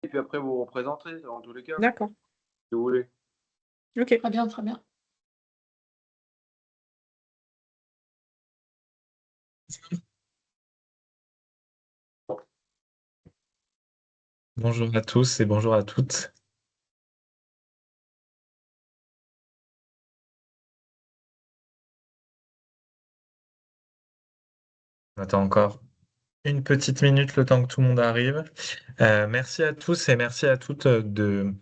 et puis après vous vous représenterez en tous les cas, D'accord. si vous voulez. OK. Très bien, très bien. Bonjour à tous et bonjour à toutes. On attend encore une petite minute le temps que tout le monde arrive. Merci à tous et merci à toutes de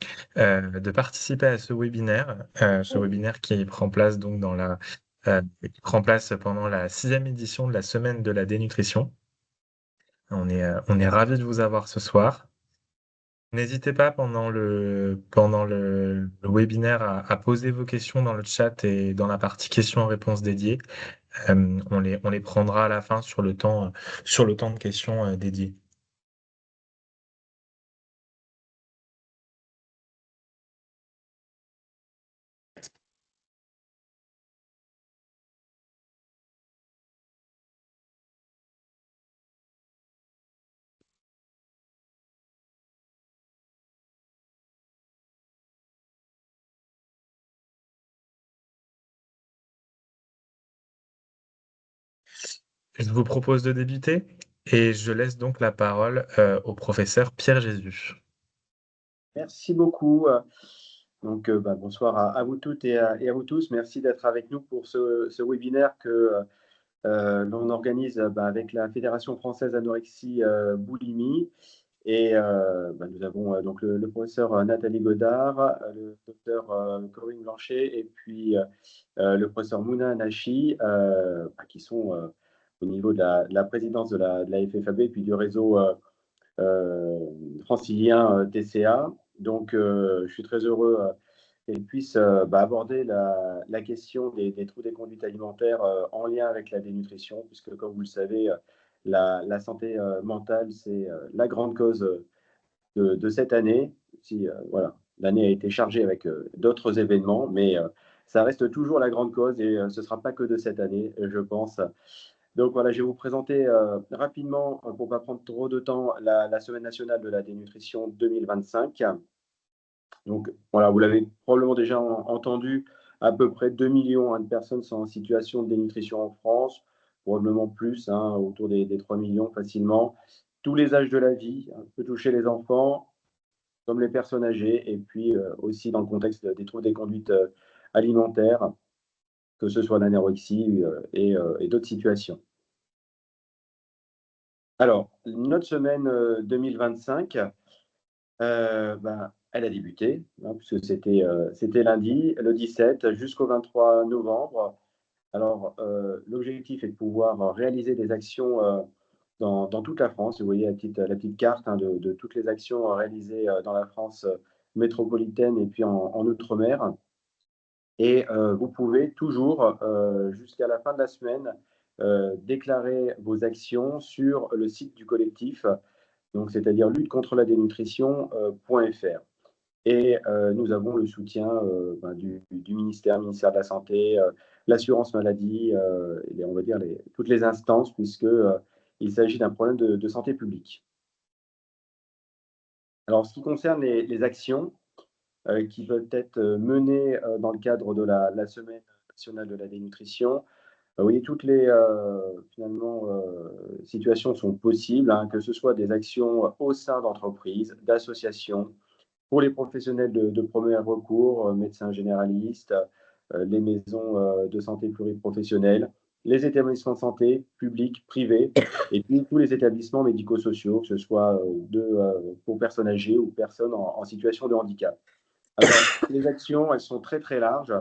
participer à ce webinaire qui prend place donc qui prend place pendant la 6e édition de la semaine de la dénutrition. On est ravis de vous avoir ce soir. N'hésitez pas pendant le webinaire à poser vos questions dans le chat et dans la partie questions-réponses dédiée. On les prendra à la fin sur le temps de questions dédié. Je vous propose de débuter et je laisse donc la parole au professeur Pierre Jésus. Merci beaucoup. Bonsoir à vous toutes et à vous tous. Merci d'être avec nous pour ce webinaire que l'on organise avec la Fédération française anorexie boulimie. Et nous avons donc le professeur Nathalie Godard, le docteur Corinne Blanchet et puis le professeur Mouna Nachi, qui sont au niveau de la présidence de la FFAB et puis du réseau francilien TCA. Donc, je suis très heureux qu'elle puisse aborder la question des troubles des conduites alimentaires en lien avec la dénutrition, puisque, comme vous le savez, la santé mentale, c'est la grande cause de cette année. Voilà, l'année a été chargée avec d'autres événements, mais ça reste toujours la grande cause et ce ne sera pas que de cette année, je pense. Donc voilà, je vais vous présenter rapidement, pour ne pas prendre trop de temps, la Semaine nationale de la dénutrition 2025. Donc voilà, vous l'avez probablement déjà entendu, à peu près 2 millions de personnes sont en situation de dénutrition en France, probablement plus, autour des 3 millions facilement. Tous les âges de la vie, peut toucher les enfants comme les personnes âgées, et puis aussi dans le contexte des troubles des conduites alimentaires, que ce soit l'anorexie et d'autres situations. Alors, notre semaine 2025, elle a débuté, puisque c'était lundi, le 17, jusqu'au 23 novembre. Alors, l'objectif est de pouvoir réaliser des actions dans toute la France. Vous voyez la petite carte de toutes les actions réalisées dans la France métropolitaine et puis en Outre-mer. Et vous pouvez toujours, jusqu'à la fin de la semaine, déclarer vos actions sur le site du collectif, donc c'est-à-dire lutte contre la dénutrition.fr. Et nous avons le soutien du ministère de la Santé, l'assurance maladie, et on va dire toutes les instances, puisque il s'agit d'un problème de santé publique. Alors, ce qui concerne les actions qui peuvent être menées dans le cadre de la Semaine nationale de la dénutrition, vous voyez, toutes les situations sont possibles, que ce soit des actions au sein d'entreprises, d'associations, pour les professionnels de premier recours, médecins généralistes, les maisons de santé pluriprofessionnelles, les établissements de santé publics, privés, et puis tous les établissements médico-sociaux, que ce soit pour personnes âgées ou personnes en situation de handicap. Alors, les actions, elles sont très très larges,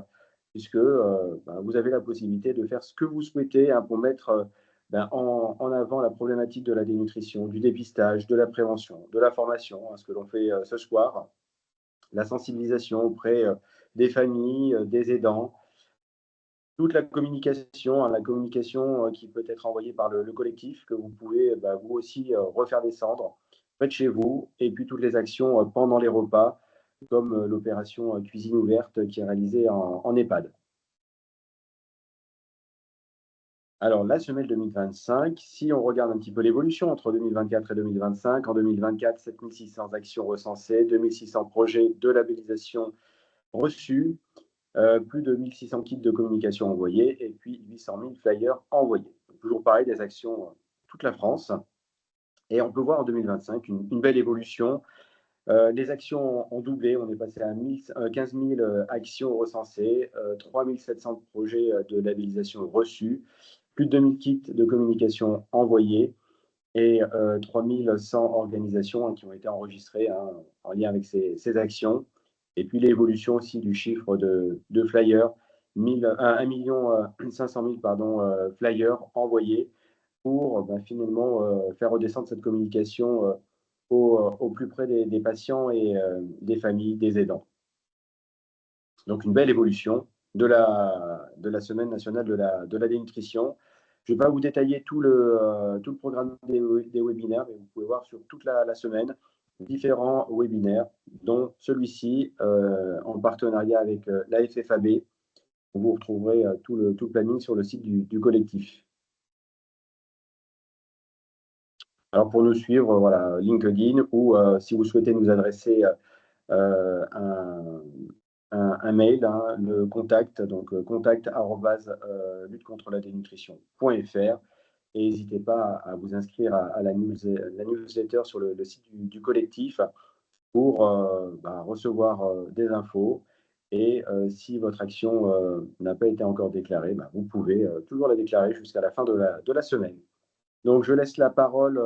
puisque vous avez la possibilité de faire ce que vous souhaitez pour mettre en avant la problématique de la dénutrition, du dépistage, de la prévention, de la formation, ce que l'on fait ce soir, la sensibilisation auprès des familles, des aidants, toute la communication qui peut être envoyée par le collectif, que vous pouvez vous aussi refaire descendre près de chez vous, et puis toutes les actions pendant les repas, comme l'opération cuisine ouverte qui est réalisée en EHPAD. Alors, la semelle 2025, si on regarde un petit peu l'évolution entre 2024 et 2025, en 2024, 7600 actions recensées, 2600 projets de labellisation reçus, plus de 1600 kits de communication envoyés et puis 800 000 flyers envoyés. Donc, toujours pareil, des actions toute la France. Et on peut voir en 2025 une belle évolution. Les actions ont doublé, on est passé à 15 000 actions recensées, 3 700 projets de labellisation reçus, plus de 2000 kits de communication envoyés et 3 100 organisations qui ont été enregistrées en lien avec ces actions. Et puis l'évolution aussi du chiffre de flyers, 1 500 000 flyers envoyés pour finalement faire redescendre cette communication au plus près des patients et des familles, des aidants. Donc une belle évolution de la Semaine nationale de la dénutrition. Je ne vais pas vous détailler tout le programme des webinaires, mais vous pouvez voir sur toute la semaine différents webinaires, dont celui-ci en partenariat avec la FFAB. Vous retrouverez tout le planning sur le site du collectif. Alors pour nous suivre, voilà, LinkedIn ou si vous souhaitez nous adresser un mail, le contact, donc contact@luttecontreladénutrition.fr et n'hésitez pas à vous inscrire à la newsletter sur le site du collectif pour recevoir des infos. Et si votre action n'a pas été encore déclarée, vous pouvez toujours la déclarer jusqu'à la fin de la semaine. Donc, je laisse la parole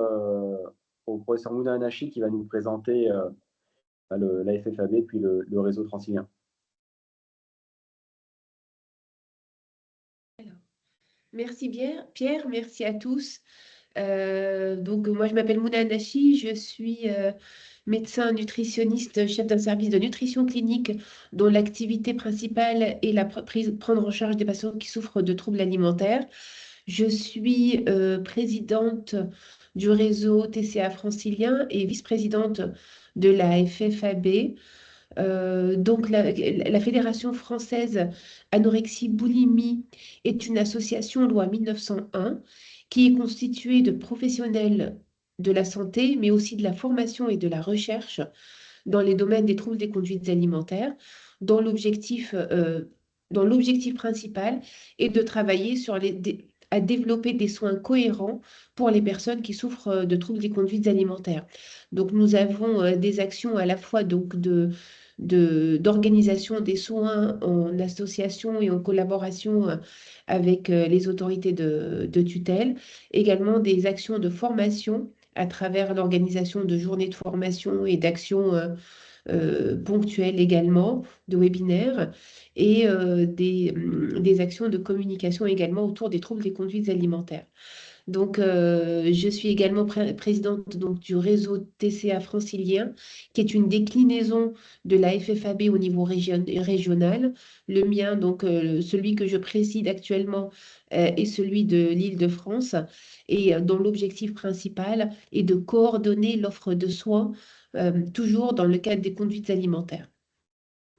au professeur Mouna Anachi qui va nous présenter la FFAB puis le réseau transilien. Merci bien, Pierre, merci à tous. Donc, moi, je m'appelle Mouna Anachi, je suis médecin nutritionniste, chef d'un service de nutrition clinique dont l'activité principale est prendre en charge des patients qui souffrent de troubles alimentaires. Je suis présidente du réseau TCA francilien et vice-présidente de la FFAB. Donc, la Fédération française Anorexie Boulimie est une association loi 1901 qui est constituée de professionnels de la santé, mais aussi de la formation et de la recherche dans les domaines des troubles des conduites alimentaires, dont l'objectif principal est de travailler à développer des soins cohérents pour les personnes qui souffrent de troubles des conduites alimentaires. Donc, nous avons des actions à la fois d'organisation des soins en association et en collaboration avec les autorités de tutelle, également des actions de formation à travers l'organisation de journées de formation et d'actions ponctuelles également, de webinaires, et des actions de communication également autour des troubles des conduites alimentaires. Donc, je suis également présidente donc, du réseau TCA francilien, qui est une déclinaison de la FFAB au niveau régional. Le mien, donc celui que je préside actuellement, est celui de l'Île-de-France, et dont l'objectif principal est de coordonner l'offre de soins, toujours dans le cadre des conduites alimentaires.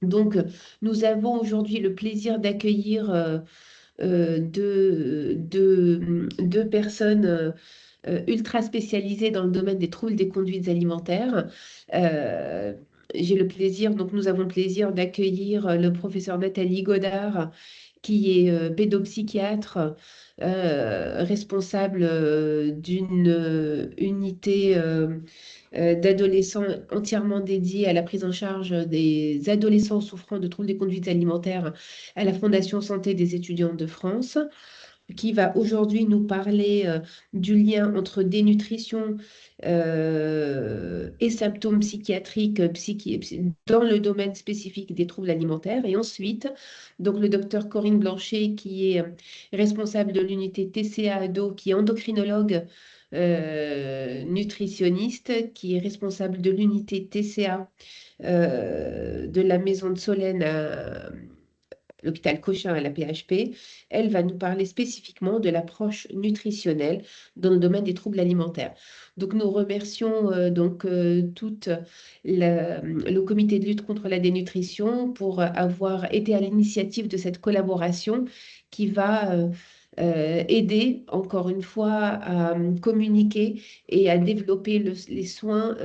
Donc, nous avons aujourd'hui le plaisir d'accueillir deux personnes ultra spécialisées dans le domaine des troubles des conduites alimentaires. J'ai le plaisir, donc nous avons le plaisir d'accueillir le professeur Nathalie Godard, qui est pédopsychiatre, responsable d'une unité d'adolescents entièrement dédiée à la prise en charge des adolescents souffrant de troubles des conduites alimentaires à la Fondation Santé des étudiants de France, qui va aujourd'hui nous parler du lien entre dénutrition et symptômes psychiatriques dans le domaine spécifique des troubles alimentaires. Et ensuite, donc le docteur Corinne Blanchet, qui est responsable de l'unité TCA Ado, qui est endocrinologue nutritionniste, qui est responsable de l'unité TCA de la maison de Solène à l'hôpital Cochin à la PHP. Elle va nous parler spécifiquement de l'approche nutritionnelle dans le domaine des troubles alimentaires. Donc, nous remercions tout le comité de lutte contre la dénutrition pour avoir été à l'initiative de cette collaboration qui va aider, encore une fois, à communiquer et à développer les soins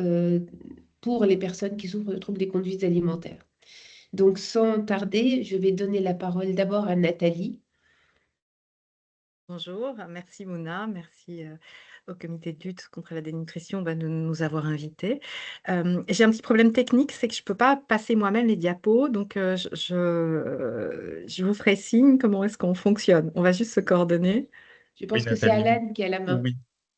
pour les personnes qui souffrent de troubles des conduites alimentaires. Donc, sans tarder, je vais donner la parole d'abord à Nathalie. Bonjour, merci Mouna, merci au comité de lutte contre la dénutrition de nous avoir invités. J'ai un petit problème technique, c'est que je ne peux pas passer moi-même les diapos, donc je vous ferai signe comment est-ce qu'on fonctionne. On va juste se coordonner. Je Oui, pense que c'est Nathalie. Alan qui a la main. Oui,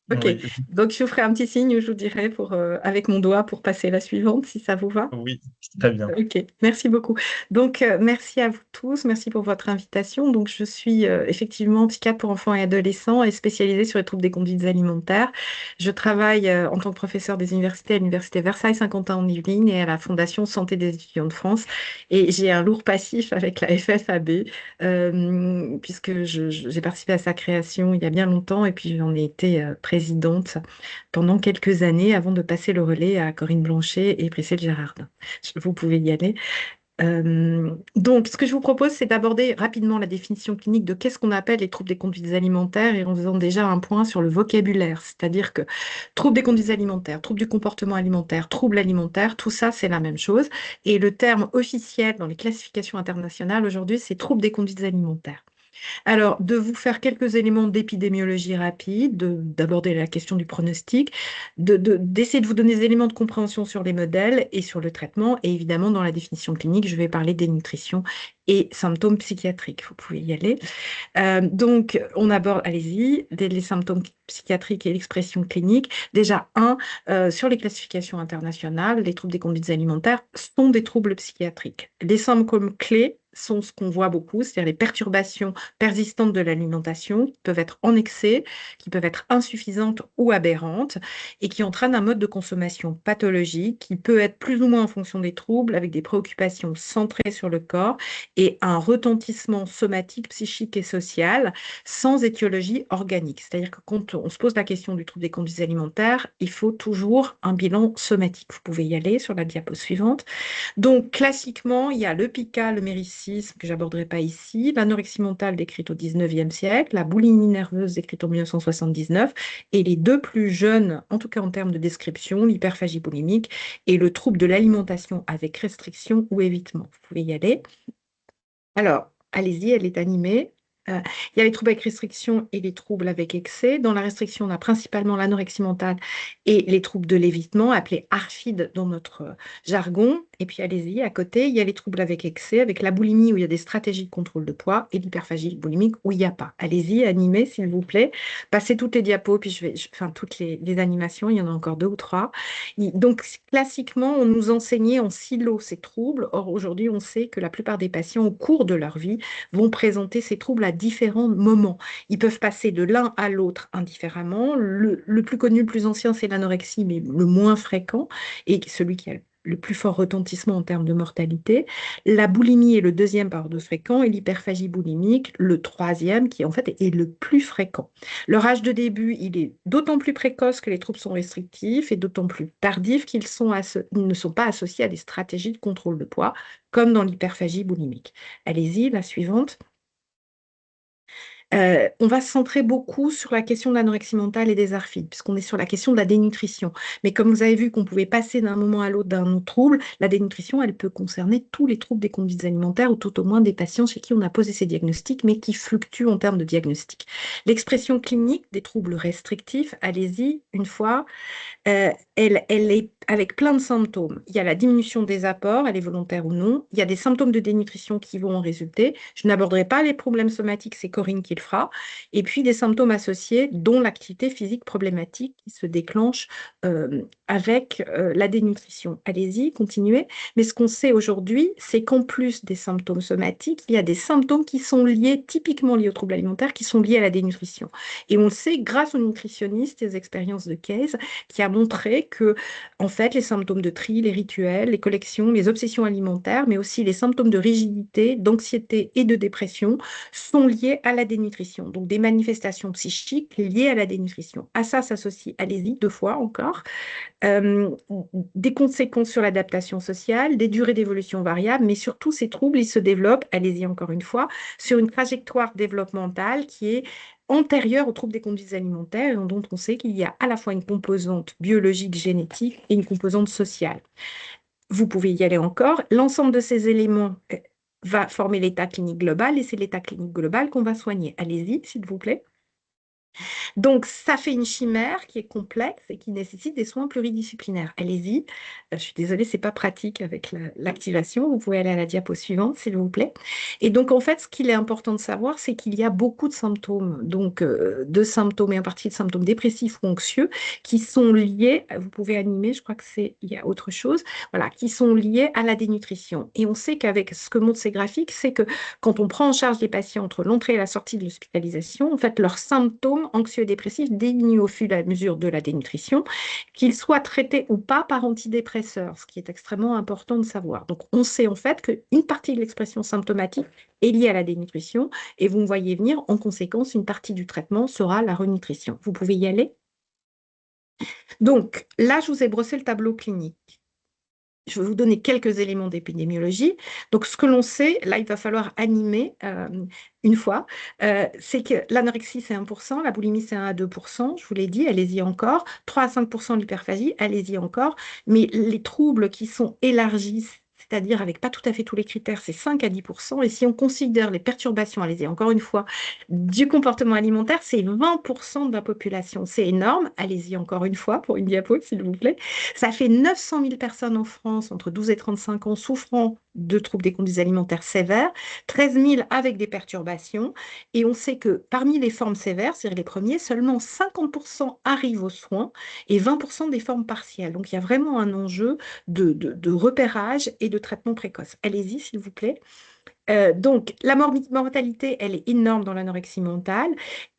Ok, oui, donc je vous ferai un petit signe où je vous dirai avec mon doigt pour passer la suivante, si ça vous va. oui, très bien. Ok, merci beaucoup. Donc, merci à vous tous, merci pour votre invitation. Donc, je suis effectivement psychiatre pour enfants et adolescents et spécialisée sur les troubles des conduites alimentaires. Je travaille en tant que professeure des universités à l'Université Versailles-Saint-Quentin en Yvelines et à la Fondation Santé des étudiants de France. Et j'ai un lourd passif avec la FFAB, puisque j'ai participé à sa création il y a bien longtemps et puis j'en ai été présidente pendant quelques années avant de passer le relais à Corinne Blanchet et Priscille Gérardin. Vous pouvez y aller. Donc, ce que je vous propose, c'est d'aborder rapidement la définition clinique de qu'est-ce qu'on appelle les troubles des conduites alimentaires et en faisant déjà un point sur le vocabulaire, c'est-à-dire que troubles des conduites alimentaires, troubles du comportement alimentaire, troubles alimentaires, tout ça, c'est la même chose. Et le terme officiel dans les classifications internationales aujourd'hui, c'est troubles des conduites alimentaires. Alors, de vous faire quelques éléments d'épidémiologie rapide, d'aborder la question du pronostic, d'essayer de vous donner des éléments de compréhension sur les modèles et sur le traitement. Et évidemment, dans la définition clinique, je vais parler des nutritions et symptômes psychiatriques. Vous pouvez y aller. Donc, on aborde, allez-y, les symptômes psychiatriques et l'expression clinique. Déjà, sur les classifications internationales, les troubles des conduites alimentaires sont des troubles psychiatriques. Les symptômes clés sont ce qu'on voit beaucoup, c'est-à-dire les perturbations persistantes de l'alimentation qui peuvent être en excès, qui peuvent être insuffisantes ou aberrantes et qui entraînent un mode de consommation pathologique qui peut être plus ou moins en fonction des troubles avec des préoccupations centrées sur le corps et un retentissement somatique, psychique et social sans étiologie organique. C'est-à-dire que quand on se pose la question du trouble des conduites alimentaires, il faut toujours un bilan somatique. Vous pouvez y aller sur la diapo suivante. Donc, classiquement, il y a le pica, le méricisme, que j'aborderai pas ici, l'anorexie mentale décrite au 19e siècle, la boulimie nerveuse décrite en 1979, et les deux plus jeunes, en tout cas en termes de description, l'hyperphagie boulimique et le trouble de l'alimentation avec restriction ou évitement. Vous pouvez y aller. Alors, allez-y, elle est animée. Il y a les troubles avec restriction et les troubles avec excès. Dans la restriction, on a principalement l'anorexie mentale et les troubles de l'évitement, appelés ARFID dans notre jargon. Et puis, allez-y, à côté, il y a les troubles avec excès, avec la boulimie où il y a des stratégies de contrôle de poids et l'hyperphagie boulimique où il n'y a pas. Allez-y, animez, s'il vous plaît. Passez toutes les diapos, puis enfin, toutes les animations, il y en a encore 2 ou 3. Donc, classiquement, on nous enseignait en silo ces troubles. Or, aujourd'hui, on sait que la plupart des patients, au cours de leur vie, vont présenter ces troubles à différents moments. Ils peuvent passer de l'un à l'autre indifféremment. Le plus connu, le plus ancien, c'est l'anorexie, mais le moins fréquent et celui qui a le plus fort retentissement en termes de mortalité. La boulimie est le deuxième par ordre fréquent et l'hyperphagie boulimique, le troisième, qui en fait est le plus fréquent. Leur âge de début, il est d'autant plus précoce que les troubles sont restrictifs et d'autant plus tardifs qu'ils ne sont pas associés à des stratégies de contrôle de poids, comme dans l'hyperphagie boulimique. Allez-y, la suivante. On va se centrer beaucoup sur la question de l'anorexie mentale et des ARFID, puisqu'on est sur la question de la dénutrition. Mais comme vous avez vu qu'on pouvait passer d'un moment à l'autre d'un autre trouble, la dénutrition, elle peut concerner tous les troubles des conduites alimentaires, ou tout au moins des patients chez qui on a posé ces diagnostics, mais qui fluctuent en termes de diagnostic. L'expression clinique des troubles restrictifs, allez-y, une fois. Elle est avec plein de symptômes. Il y a la diminution des apports, elle est volontaire ou non. Il y a des symptômes de dénutrition qui vont en résulter. Je n'aborderai pas les problèmes somatiques, c'est Corinne qui le fera. Et puis des symptômes associés, dont l'activité physique problématique qui se déclenche avec la dénutrition. Allez-y, continuez. Mais ce qu'on sait aujourd'hui, c'est qu'en plus des symptômes somatiques, il y a des symptômes qui sont liés, typiquement liés aux troubles alimentaires, qui sont liés à la dénutrition. Et on le sait grâce aux nutritionnistes et aux expériences de Case, qui a montré que, en fait, les symptômes de tri, les rituels, les collections, les obsessions alimentaires, mais aussi les symptômes de rigidité, d'anxiété et de dépression sont liés à la dénutrition. Donc, des manifestations psychiques liées à la dénutrition. À ça s'associe, allez-y, 2 fois encore, euh, des conséquences sur l'adaptation sociale, des durées d'évolution variables, mais surtout ces troubles, ils se développent, allez-y encore une fois, sur une trajectoire développementale qui est antérieure aux troubles des conduites alimentaires et dont on sait qu'il y a à la fois une composante biologique, génétique et une composante sociale. Vous pouvez y aller encore. L'ensemble de ces éléments va former l'état clinique global et c'est l'état clinique global qu'on va soigner. Allez-y, s'il vous plaît. Donc, ça fait une chimère qui est complexe et qui nécessite des soins pluridisciplinaires. Allez-y. Je suis désolée, c'est pas pratique avec l'activation. Vous pouvez aller à la diapo suivante, s'il vous plaît. Et donc, en fait, ce qu'il est important de savoir, c'est qu'il y a beaucoup de symptômes, donc de symptômes et en partie de symptômes dépressifs ou anxieux, qui sont liés, vous pouvez animer, je crois que il y a autre chose, voilà, qui sont liés à la dénutrition. Et on sait qu'avec ce que montrent ces graphiques, c'est que quand on prend en charge les patients entre l'entrée et la sortie de l'hospitalisation, en fait, leurs symptômes anxieux et dépressifs diminuent au fur et à mesure de la dénutrition, qu'ils soient traités ou pas par antidépresseurs, ce qui est extrêmement important de savoir. Donc, on sait en fait qu'une partie de l'expression symptomatique est liée à la dénutrition et vous me voyez venir, en conséquence, une partie du traitement sera la renutrition. Vous pouvez y aller. Donc, là, je vous ai brossé le tableau clinique. Je vais vous donner quelques éléments d'épidémiologie. Donc, ce que l'on sait, là, il va falloir animer une fois, c'est que l'anorexie, c'est 1%, la boulimie, c'est 1 à 2%, je vous l'ai dit, allez-y encore. 3 à 5% de l'hyperphagie, allez-y encore. Mais les troubles qui sont élargis, c'est-à-dire avec pas tout à fait tous les critères, c'est 5 à 10%. Et si on considère les perturbations, allez-y encore une fois, du comportement alimentaire, c'est 20% de la population. C'est énorme. Allez-y encore une fois pour une diapo, s'il vous plaît. Ça fait 900 000 personnes en France entre 12 et 35 ans souffrant de troubles des conduites alimentaires sévères, 13 000 avec des perturbations. Et on sait que parmi les formes sévères, c'est-à-dire les premiers, seulement 50% arrivent aux soins et 20% des formes partielles. Donc il y a vraiment un enjeu de repérage et de traitement précoce. Allez-y, s'il vous plaît. Donc, la mortalité, elle est énorme dans l'anorexie mentale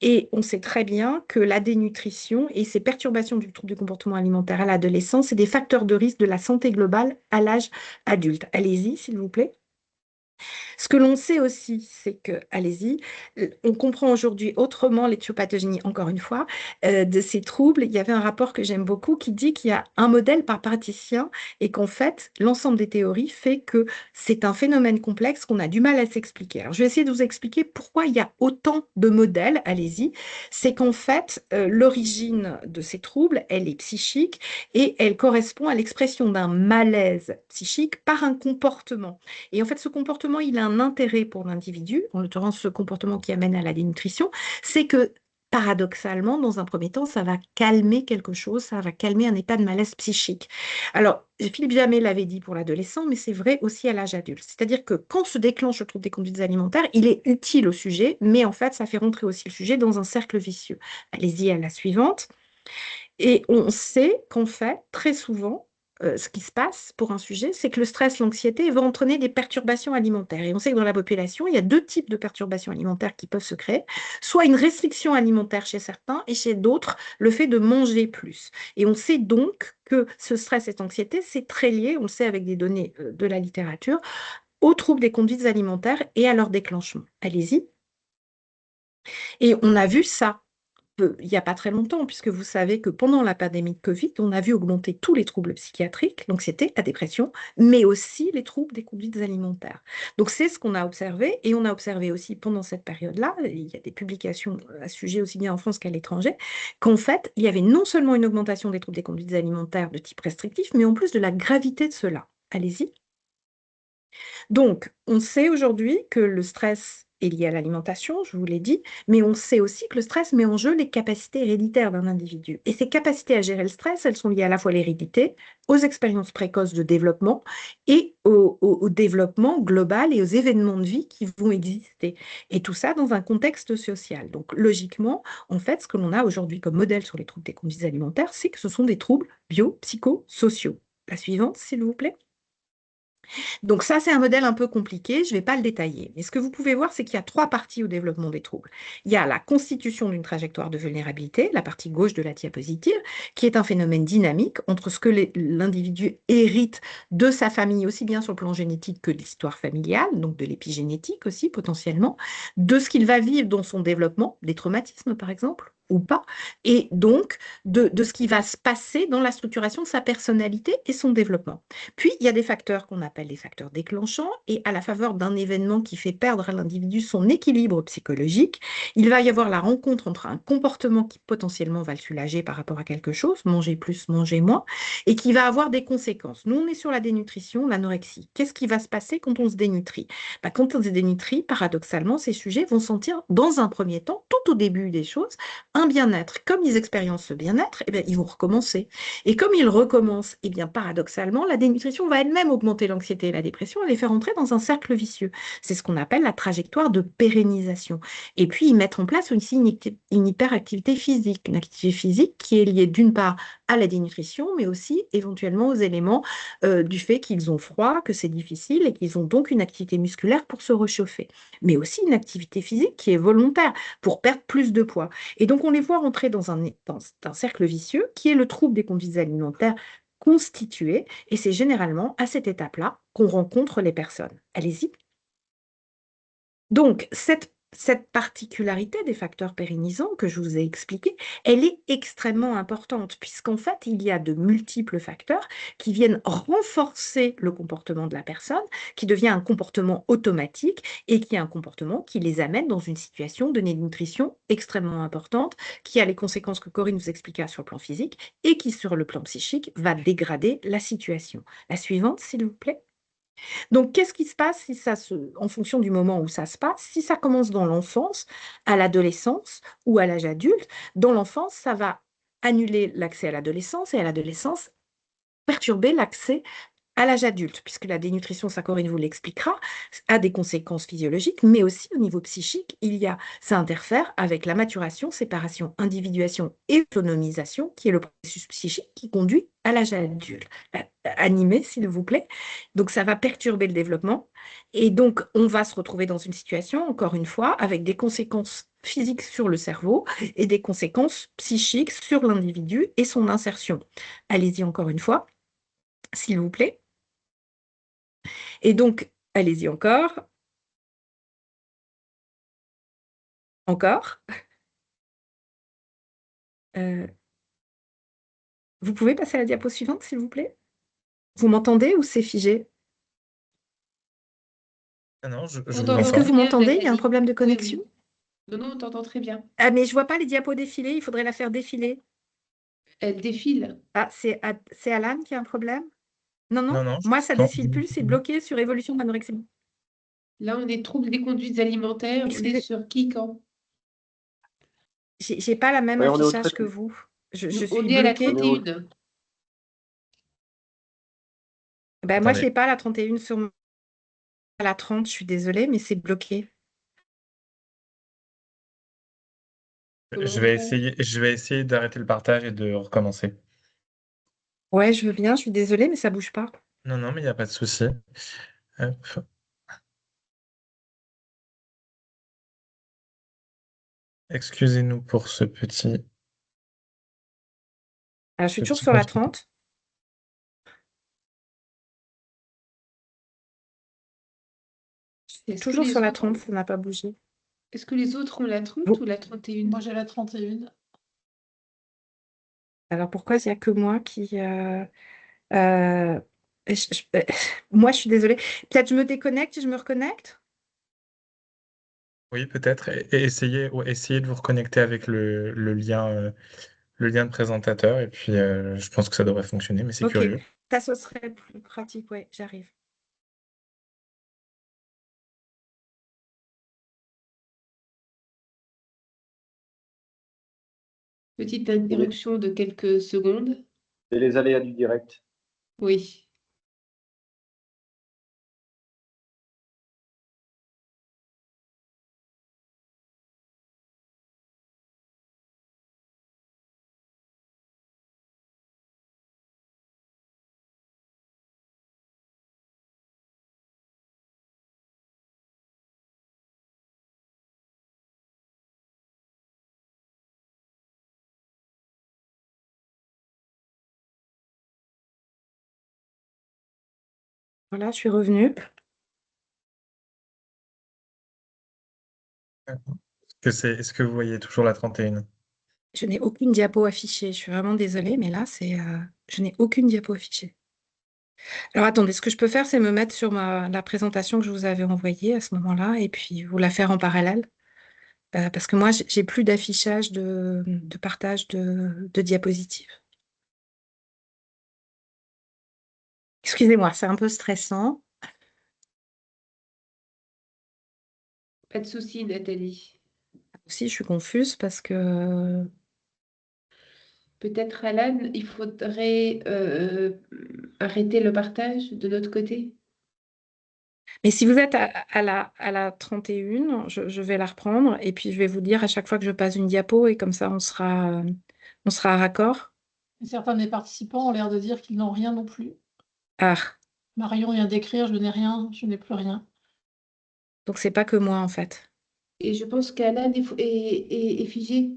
et on sait très bien que la dénutrition et ces perturbations du trouble du comportement alimentaire à l'adolescence, c'est des facteurs de risque de la santé globale à l'âge adulte. Allez-y, s'il vous plaît. Ce que l'on sait aussi, c'est que, allez-y, on comprend aujourd'hui autrement l'éthiopathogénie, encore une fois, de ces troubles. Il y avait un rapport que j'aime beaucoup qui dit qu'il y a un modèle par praticien et qu'en fait, l'ensemble des théories fait que c'est un phénomène complexe qu'on a du mal à s'expliquer. Alors, je vais essayer de vous expliquer pourquoi il y a autant de modèles, allez-y. C'est qu'en fait, l'origine de ces troubles, elle est psychique et elle correspond à l'expression d'un malaise psychique par un comportement. Et en fait, ce comportement, il a un intérêt pour l'individu, en l'occurrence ce comportement qui amène à la dénutrition, c'est que paradoxalement, dans un premier temps, ça va calmer quelque chose, ça va calmer un état de malaise psychique. Alors, Philippe Jamet l'avait dit pour l'adolescent, mais c'est vrai aussi à l'âge adulte. C'est-à-dire que quand se déclenche le trouble des conduites alimentaires, il est utile au sujet, mais en fait, ça fait rentrer aussi le sujet dans un cercle vicieux. Allez-y à la suivante. Et on sait qu'en fait, très souvent, ce qui se passe pour un sujet, c'est que le stress, l'anxiété va entraîner des perturbations alimentaires. Et on sait que dans la population, il y a deux types de perturbations alimentaires qui peuvent se créer. Soit une restriction alimentaire chez certains et chez d'autres, le fait de manger plus. Et on sait donc que ce stress et cette anxiété, c'est très lié, on le sait avec des données de la littérature, aux troubles des conduites alimentaires et à leur déclenchement. Allez-y. Et on a vu ça il n'y a pas très longtemps, puisque vous savez que pendant la pandémie de Covid, on a vu augmenter tous les troubles psychiatriques, l'anxiété, la dépression, mais aussi les troubles des conduites alimentaires. Donc c'est ce qu'on a observé, et on a observé aussi pendant cette période-là, il y a des publications à ce sujet aussi bien en France qu'à l'étranger, qu'en fait, il y avait non seulement une augmentation des troubles des conduites alimentaires de type restrictif, mais en plus de la gravité de cela. Allez-y. Donc, on sait aujourd'hui que le stress est lié à l'alimentation, je vous l'ai dit, mais on sait aussi que le stress met en jeu les capacités héréditaires d'un individu. Et ces capacités à gérer le stress, elles sont liées à la fois à l'hérédité, aux expériences précoces de développement et au développement global et aux événements de vie qui vont exister. Et tout ça dans un contexte social. Donc, logiquement, en fait, ce que l'on a aujourd'hui comme modèle sur les troubles des conduites alimentaires, c'est que ce sont des troubles biopsychosociaux. La suivante, s'il vous plaît. Donc ça, c'est un modèle un peu compliqué, je ne vais pas le détailler. Mais ce que vous pouvez voir, c'est qu'il y a trois parties au développement des troubles. Il y a la constitution d'une trajectoire de vulnérabilité, la partie gauche de la diapositive, qui est un phénomène dynamique entre ce que l'individu hérite de sa famille, aussi bien sur le plan génétique que de l'histoire familiale, donc de l'épigénétique aussi potentiellement, de ce qu'il va vivre dans son développement, des traumatismes par exemple, ou pas, et donc de ce qui va se passer dans la structuration de sa personnalité et son développement. Puis, il y a des facteurs qu'on appelle les facteurs déclenchants, et à la faveur d'un événement qui fait perdre à l'individu son équilibre psychologique, il va y avoir la rencontre entre un comportement qui potentiellement va le soulager par rapport à quelque chose, manger plus, manger moins, et qui va avoir des conséquences. Nous, on est sur la dénutrition, l'anorexie. Qu'est-ce qui va se passer quand on se dénutrit? Quand on se dénutrit, paradoxalement, ces sujets vont sentir, dans un premier temps, tout au début des choses, un bien-être. Comme ils expérimentent ce bien-être, eh bien, ils vont recommencer. Et comme ils recommencent, eh bien, paradoxalement, la dénutrition va elle-même augmenter l'anxiété et la dépression et les faire entrer dans un cercle vicieux. C'est ce qu'on appelle la trajectoire de pérennisation. Et puis, ils mettent en place aussi une hyperactivité physique, une activité physique qui est liée d'une part à la dénutrition, mais aussi éventuellement aux éléments du fait qu'ils ont froid, que c'est difficile et qu'ils ont donc une activité musculaire pour se réchauffer, mais aussi une activité physique qui est volontaire pour perdre plus de poids. Et donc, on les voit rentrer dans un cercle vicieux qui est le trouble des conduites alimentaires constitué, et c'est généralement à cette étape-là qu'on rencontre les personnes. Allez-y. Donc, cette particularité des facteurs pérennisants que je vous ai expliqué, elle est extrêmement importante puisqu'en fait, il y a de multiples facteurs qui viennent renforcer le comportement de la personne, qui devient un comportement automatique et qui est un comportement qui les amène dans une situation de dénutrition extrêmement importante, qui a les conséquences que Corinne vous expliqua sur le plan physique et qui, sur le plan psychique, va dégrader la situation. La suivante, s'il vous plaît. Donc, qu'est-ce qui se passe si en fonction du moment où ça se passe, si ça commence dans l'enfance, à l'adolescence ou à l'âge adulte? Dans l'enfance, ça va annuler l'accès à l'adolescence et à l'adolescence, perturber l'accès à l'âge adulte, puisque la dénutrition, ça Corinne vous l'expliquera, a des conséquences physiologiques, mais aussi au niveau psychique, ça interfère avec la maturation, séparation, individuation et autonomisation, qui est le processus psychique qui conduit à l'âge adulte. Animé, s'il vous plaît. Donc, ça va perturber le développement. Et donc, on va se retrouver dans une situation, encore une fois, avec des conséquences physiques sur le cerveau et des conséquences psychiques sur l'individu et son insertion. Allez-y encore une fois, s'il vous plaît. Et donc, allez-y encore. Encore. Euh, vous pouvez passer à la diapo suivante, s'il vous plaît? Vous m'entendez ou c'est figé? Ah non, je On vous t'entend Est-ce que entends. vous bien, m'entendez? Il y a un Nathalie. problème de Oui, connexion? oui. Non, non, on t'entend très bien. Ah, mais je vois pas les diapos défiler, il faudrait la faire défiler. Elle défile. Ah, c'est Alan qui a un problème? Non, Non, non, non, je moi ça vous défile entends. plus, c'est bloqué sur évolution de l'anorexie. Là, on est trouble des conduites alimentaires. On est Excusez, sur qui quand? j'ai pas la même Oui, on est au affichage que 13. vous. Je On suis est à la bloquée. On est au... 31. Ben, moi, Attendez, j'ai pas la 31 sur la 30, je suis désolée, mais c'est bloqué. Faut le reprendre. je vais essayer d'arrêter le partage et de recommencer. Ouais, je veux bien, je suis désolée, mais ça bouge pas. Non, non, mais il n'y a pas de souci. Hop. Excusez-nous pour ce Alors, je suis ce toujours petit sur la contre. 30. Est-ce que Toujours sur les la autres, 30, ça n'a pas bougé. est-ce que les autres ont la 30 Vous- ou la 31? Moi, j'ai la 31. Alors, pourquoi il n'y a que moi qui... euh, moi, je suis désolée. Peut-être je me déconnecte et je me reconnecte? Oui, peut-être. Et essayez, ouais, essayez de vous reconnecter avec le lien de présentateur. Et puis, je pense que ça devrait fonctionner, mais c'est Ok, curieux. ça, ce serait plus pratique. Oui, j'arrive. Petite interruption de quelques secondes. C'est les aléas du direct. Oui. Voilà, je suis revenue. Est-ce que vous voyez toujours la 31? Je n'ai aucune diapo affichée. Je suis vraiment désolée, mais là, je n'ai aucune diapo affichée. Alors attendez, ce que je peux faire, c'est me mettre sur la présentation que je vous avais envoyée à ce moment-là et puis vous la faire en parallèle. Parce que moi, j'ai plus d'affichage de partage de diapositives. Excusez-moi, c'est un peu stressant. Pas de souci, Nathalie. Aussi, je suis confuse parce que... Peut-être, Alan, il faudrait arrêter le partage de notre côté. Mais si vous êtes à la 31, je vais la reprendre et puis je vais vous dire à chaque fois que je passe une diapo et comme ça, on sera à raccord. Certains des participants ont l'air de dire qu'ils n'ont rien non plus. Ah, Marion vient d'écrire, je n'ai rien, je n'ai plus rien. donc c'est pas que moi en fait. Et je pense qu'Alan est figé.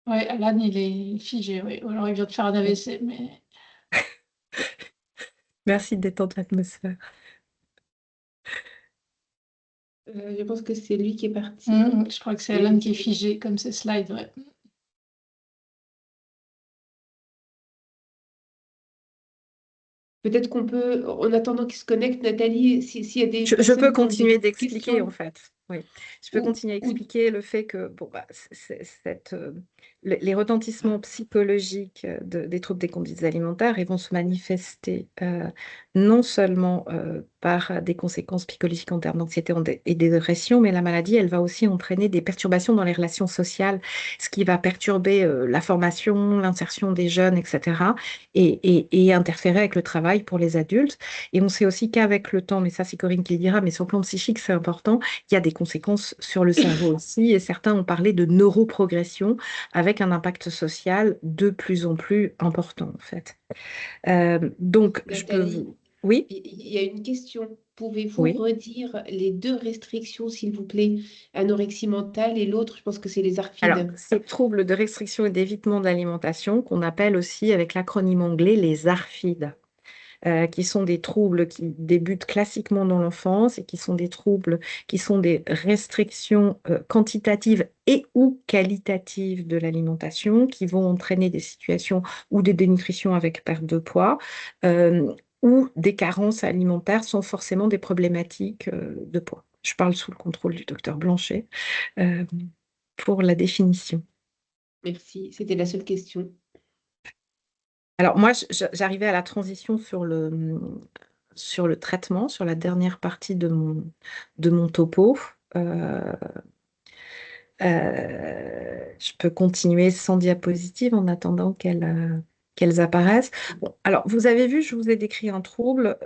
Oui, Alan, il est figé, oui. Ou alors il vient de faire un AVC, mais Merci de détendre l'atmosphère. Je pense que c'est lui qui est parti. Je crois que c'est Et- Alan qui est figé, comme ses slides, ouais. Peut-être qu'on peut, en attendant qu'il se connecte, Nathalie, s'il y a des Je personnes peux qui ont continuer des d'expliquer questions en fait. Oui, je peux ou, continuer à ou- expliquer le fait que bon, bah, les retentissements psychologiques des troubles des conduites alimentaires, ils vont se manifester non seulement par des conséquences psychologiques en termes d'anxiété et de dépression, mais la maladie, elle va aussi entraîner des perturbations dans les relations sociales, ce qui va perturber la formation, l'insertion des jeunes, etc., et interférer avec le travail pour les adultes. Et on sait aussi qu'avec le temps, mais ça c'est Corinne qui le dira, mais sur le plan psychique, c'est important, il y a des conséquences sur le cerveau aussi. Et certains ont parlé de neuroprogression avec un impact social de plus en plus important, en fait. Donc, je peux Nathalie, vous... Oui, il y a une question. Pouvez-vous oui. redire les deux restrictions, s'il vous plaît? Anorexie mentale et l'autre, je pense que c'est les Alors, ARFID. ces troubles de restriction et d'évitement de l'alimentation, qu'on appelle aussi avec l'acronyme anglais les ARFID. Qui sont des troubles qui débutent classiquement dans l'enfance et qui sont des troubles qui sont des restrictions quantitatives et ou qualitatives de l'alimentation, qui vont entraîner des situations ou des dénutritions avec perte de poids, ou des carences alimentaires sans forcément des problématiques de poids. Je parle sous le contrôle du docteur Blanchet euh, pour la définition. Merci, c'était la seule question. Alors moi, j'arrivais à la transition sur le traitement, sur la dernière partie de mon topo. Je peux continuer sans diapositive en attendant qu'elles apparaissent. Bon, alors, vous avez vu, je vous ai décrit un trouble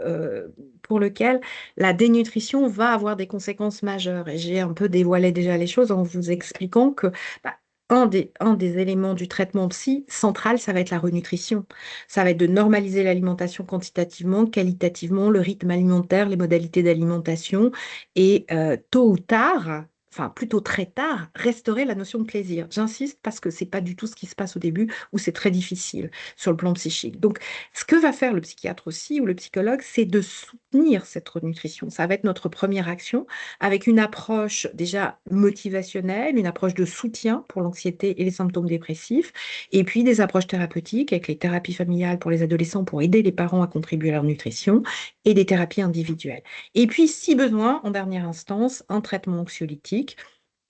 pour lequel la dénutrition va avoir des conséquences majeures. Et j'ai un peu dévoilé déjà les choses en vous expliquant que bah, un des éléments du traitement psy central, ça va être la renutrition. Ça va être de normaliser l'alimentation quantitativement, qualitativement, le rythme alimentaire, les modalités d'alimentation. Et tôt ou tard, enfin plutôt très tard, restaurer la notion de plaisir. J'insiste parce que c'est pas du tout ce qui se passe au début où c'est très difficile sur le plan psychique. Donc, ce que va faire le psychiatre aussi ou le psychologue, c'est de soutenir cette renutrition. Ça va être notre première action avec une approche déjà motivationnelle, une approche de soutien pour l'anxiété et les symptômes dépressifs, et puis des approches thérapeutiques avec les thérapies familiales pour les adolescents pour aider les parents à contribuer à leur nutrition et des thérapies individuelles. Et puis, si besoin, en dernière instance, un traitement anxiolytique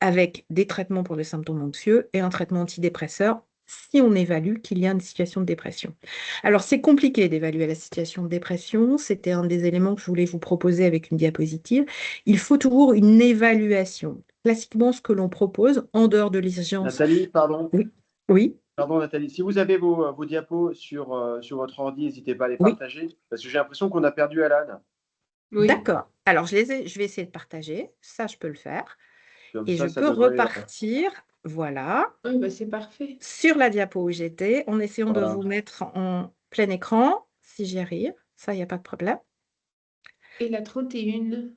avec des traitements pour les symptômes anxieux et un traitement antidépresseur si on évalue qu'il y a une situation de dépression. Alors, c'est compliqué d'évaluer la situation de dépression. C'était un des éléments que je voulais vous proposer avec une diapositive. Il faut toujours une évaluation. Classiquement, ce que l'on propose, en dehors de l'urgence... Nathalie, pardon. Oui, oui, Pardon, Nathalie. Si vous avez vos diapos sur votre ordi, n'hésitez pas à les oui. partager. Parce que j'ai l'impression qu'on a perdu Alan. Oui, D'accord. Alors, je vais essayer de partager. Ça, je peux le faire. Comme Et je ça peux devrait. repartir, voilà, ah, bah, c'est parfait. sur la diapo où j'étais, en essayant de Voilà. vous mettre en plein écran, si j'y arrive. Ça, il n'y a pas de problème. Et la 31.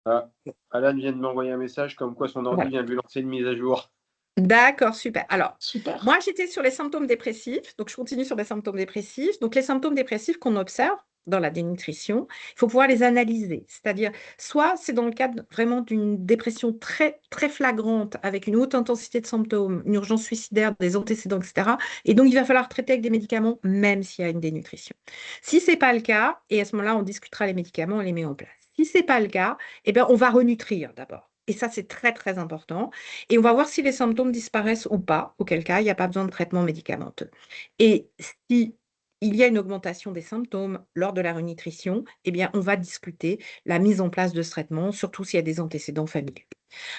Ah, Alan vient de m'envoyer un message comme quoi son ordi Voilà. vient de lui lancer une mise à jour. D'accord, super. Alors, Super. moi, j'étais sur les symptômes dépressifs, donc je continue sur les symptômes dépressifs. Donc, les symptômes dépressifs qu'on observe, dans la dénutrition, il faut pouvoir les analyser. C'est-à-dire, soit c'est dans le cadre vraiment d'une dépression très, très flagrante, avec une haute intensité de symptômes, une urgence suicidaire, des antécédents, etc. Et donc, il va falloir traiter avec des médicaments, même s'il y a une dénutrition. Si ce n'est pas le cas, et à ce moment-là, on discutera les médicaments, on les met en place. Si ce n'est pas le cas, eh bien, on va renutrir d'abord. Et ça, c'est très, très important. Et on va voir si les symptômes disparaissent ou pas, auquel cas, il n'y a pas besoin de traitement médicamenteux. Et si il y a une augmentation des symptômes lors de la renutrition, eh bien, on va discuter la mise en place de ce traitement, surtout s'il y a des antécédents familiaux.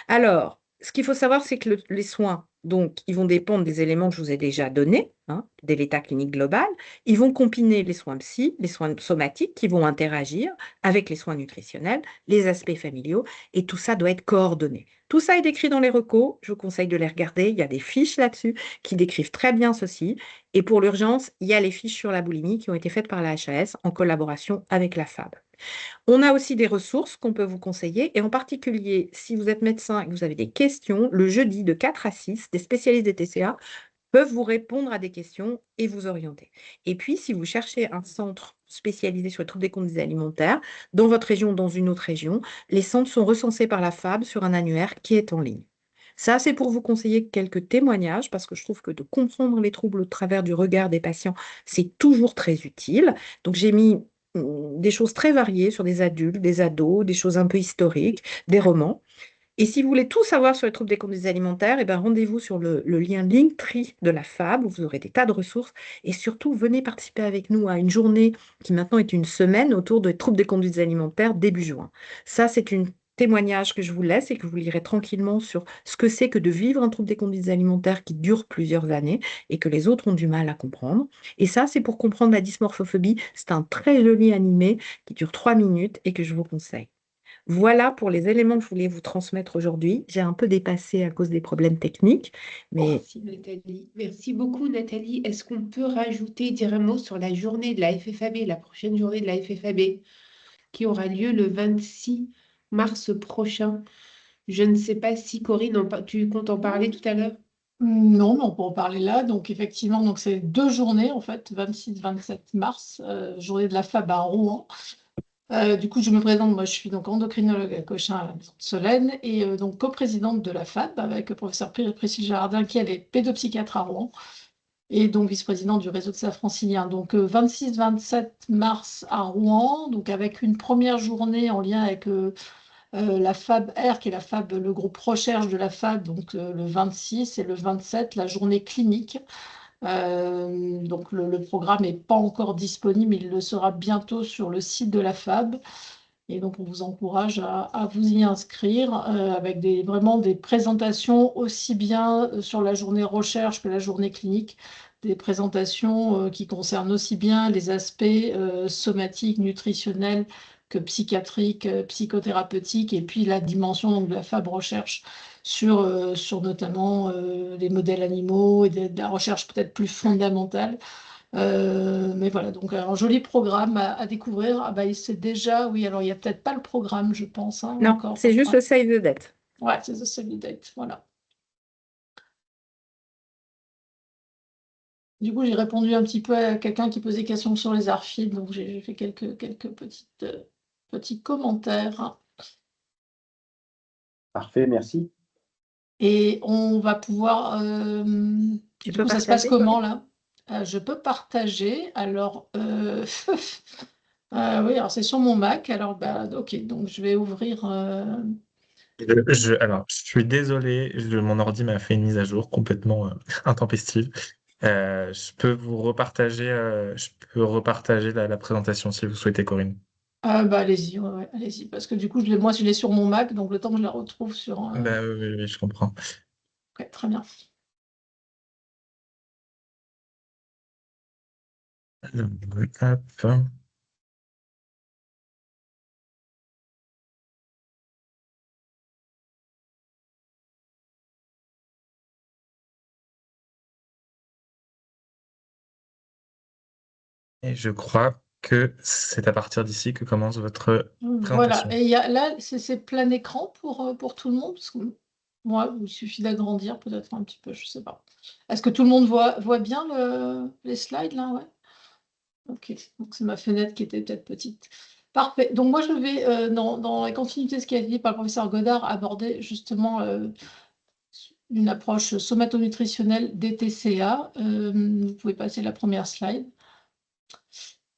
Alors, ce qu'il faut savoir, c'est que les soins, donc, ils vont dépendre des éléments que je vous ai déjà donnés, hein, de l'état clinique global. Ils vont combiner les soins psy, les soins somatiques qui vont interagir avec les soins nutritionnels, les aspects familiaux, et tout ça doit être coordonné. Tout ça est décrit dans les recos, je vous conseille de les regarder. Il y a des fiches là-dessus qui décrivent très bien ceci. Et pour l'urgence, il y a les fiches sur la boulimie qui ont été faites par la HAS en collaboration avec la FAB. On a aussi des ressources qu'on peut vous conseiller, et en particulier, si vous êtes médecin et que vous avez des questions, le jeudi de 4 à 6, des spécialistes des TCA peuvent vous répondre à des questions et vous orienter. Et puis, si vous cherchez un centre spécialisé sur les troubles des conduites alimentaires, dans votre région ou dans une autre région, les centres sont recensés par la FAB sur un annuaire qui est en ligne. Ça, c'est pour vous conseiller quelques témoignages, parce que je trouve que de comprendre les troubles au travers du regard des patients, c'est toujours très utile. Donc, j'ai mis des choses très variées sur des adultes, des ados, des choses un peu historiques, des romans. Et si vous voulez tout savoir sur les troubles des conduites alimentaires, eh ben, rendez-vous sur le lien Linktree de la FAB, où vous aurez des tas de ressources. Et surtout, venez participer avec nous à une journée qui maintenant est une semaine autour des troubles des conduites alimentaires début juin. Ça, c'est un témoignage que je vous laisse et que vous lirez tranquillement sur ce que c'est que de vivre un trouble des conduites alimentaires qui dure plusieurs années et que les autres ont du mal à comprendre. Et ça, c'est pour comprendre la dysmorphophobie. C'est un très joli animé qui dure 3 minutes et que je vous conseille. Voilà pour les éléments que je voulais vous transmettre aujourd'hui. J'ai un peu dépassé à cause des problèmes techniques, mais Merci Nathalie. Merci beaucoup Nathalie. Est-ce qu'on peut rajouter, dire un mot sur la journée de la FFAB, la prochaine journée de la FFAB, qui aura lieu le 26 mars prochain? Je ne sais pas si Corinne, tu comptes en parler tout à l'heure? Non, mais on peut en parler là. Donc, effectivement, donc c'est 2 journées, en fait, 26-27 mars, journée de la FAB à Rouen. Du coup, je me présente, moi je suis donc endocrinologue à Cochin à la Maison de Solène et donc coprésidente de la FAB avec le professeur Priscille Jardin qui elle est pédopsychiatre à Rouen et donc vice-présidente du réseau de ça francilien. Donc 26-27 mars à Rouen, donc avec une première journée en lien avec la FAB R qui est la FAB, le groupe recherche de la FAB, donc le 26 et le 27, la journée clinique. Donc le programme n'est pas encore disponible, il le sera bientôt sur le site de la FAB. Et donc on vous encourage à vous y inscrire avec vraiment des présentations aussi bien sur la journée recherche que la journée clinique, des présentations qui concernent aussi bien les aspects somatiques, nutritionnels que psychiatriques, psychothérapeutiques, et puis la dimension donc, de la FAB recherche sur notamment les modèles animaux et de la recherche peut-être plus fondamentale. Mais voilà, donc un joli programme à découvrir. Ah bah, c'est déjà, oui, alors il n'y a peut-être pas le programme, je pense, hein, non, encore. c'est juste Ouais, le save the date. ouais, c'est The Save the Date, voilà. Du coup, j'ai répondu un petit peu à quelqu'un qui posait question sur les ARFID, donc j'ai fait quelques petits commentaires. Parfait, merci. Et on va pouvoir. Tu Du peux coup, ça se passe partager, comment Corinne? là? Je peux partager. Alors, oui, alors c'est sur mon Mac. Alors, bah, ok, donc je vais ouvrir. Alors, je suis désolé, mon ordi m'a fait une mise à jour complètement intempestive. Je peux repartager la présentation si vous souhaitez, Corinne. Bah, allez-y, ouais, ouais, allez-y. Parce que du coup, moi, je l'ai sur mon Mac, donc le temps que je la retrouve sur. Bah, oui, oui, oui, je comprends. Ok, très bien. Hop. Et je crois que c'est à partir d'ici que commence votre Voilà. présentation. Et là, c'est plein écran pour tout le monde. Parce que moi, il suffit d'agrandir peut-être un petit peu, je sais pas. Est-ce que tout le monde voit bien les slides là? Ouais. Ok, donc c'est ma fenêtre qui était peut-être petite. Parfait. Donc moi, je vais, dans la continuité de ce qui a été dit par le professeur Godard, aborder justement une approche somatonutritionnelle des TCA. Vous pouvez passer la première slide.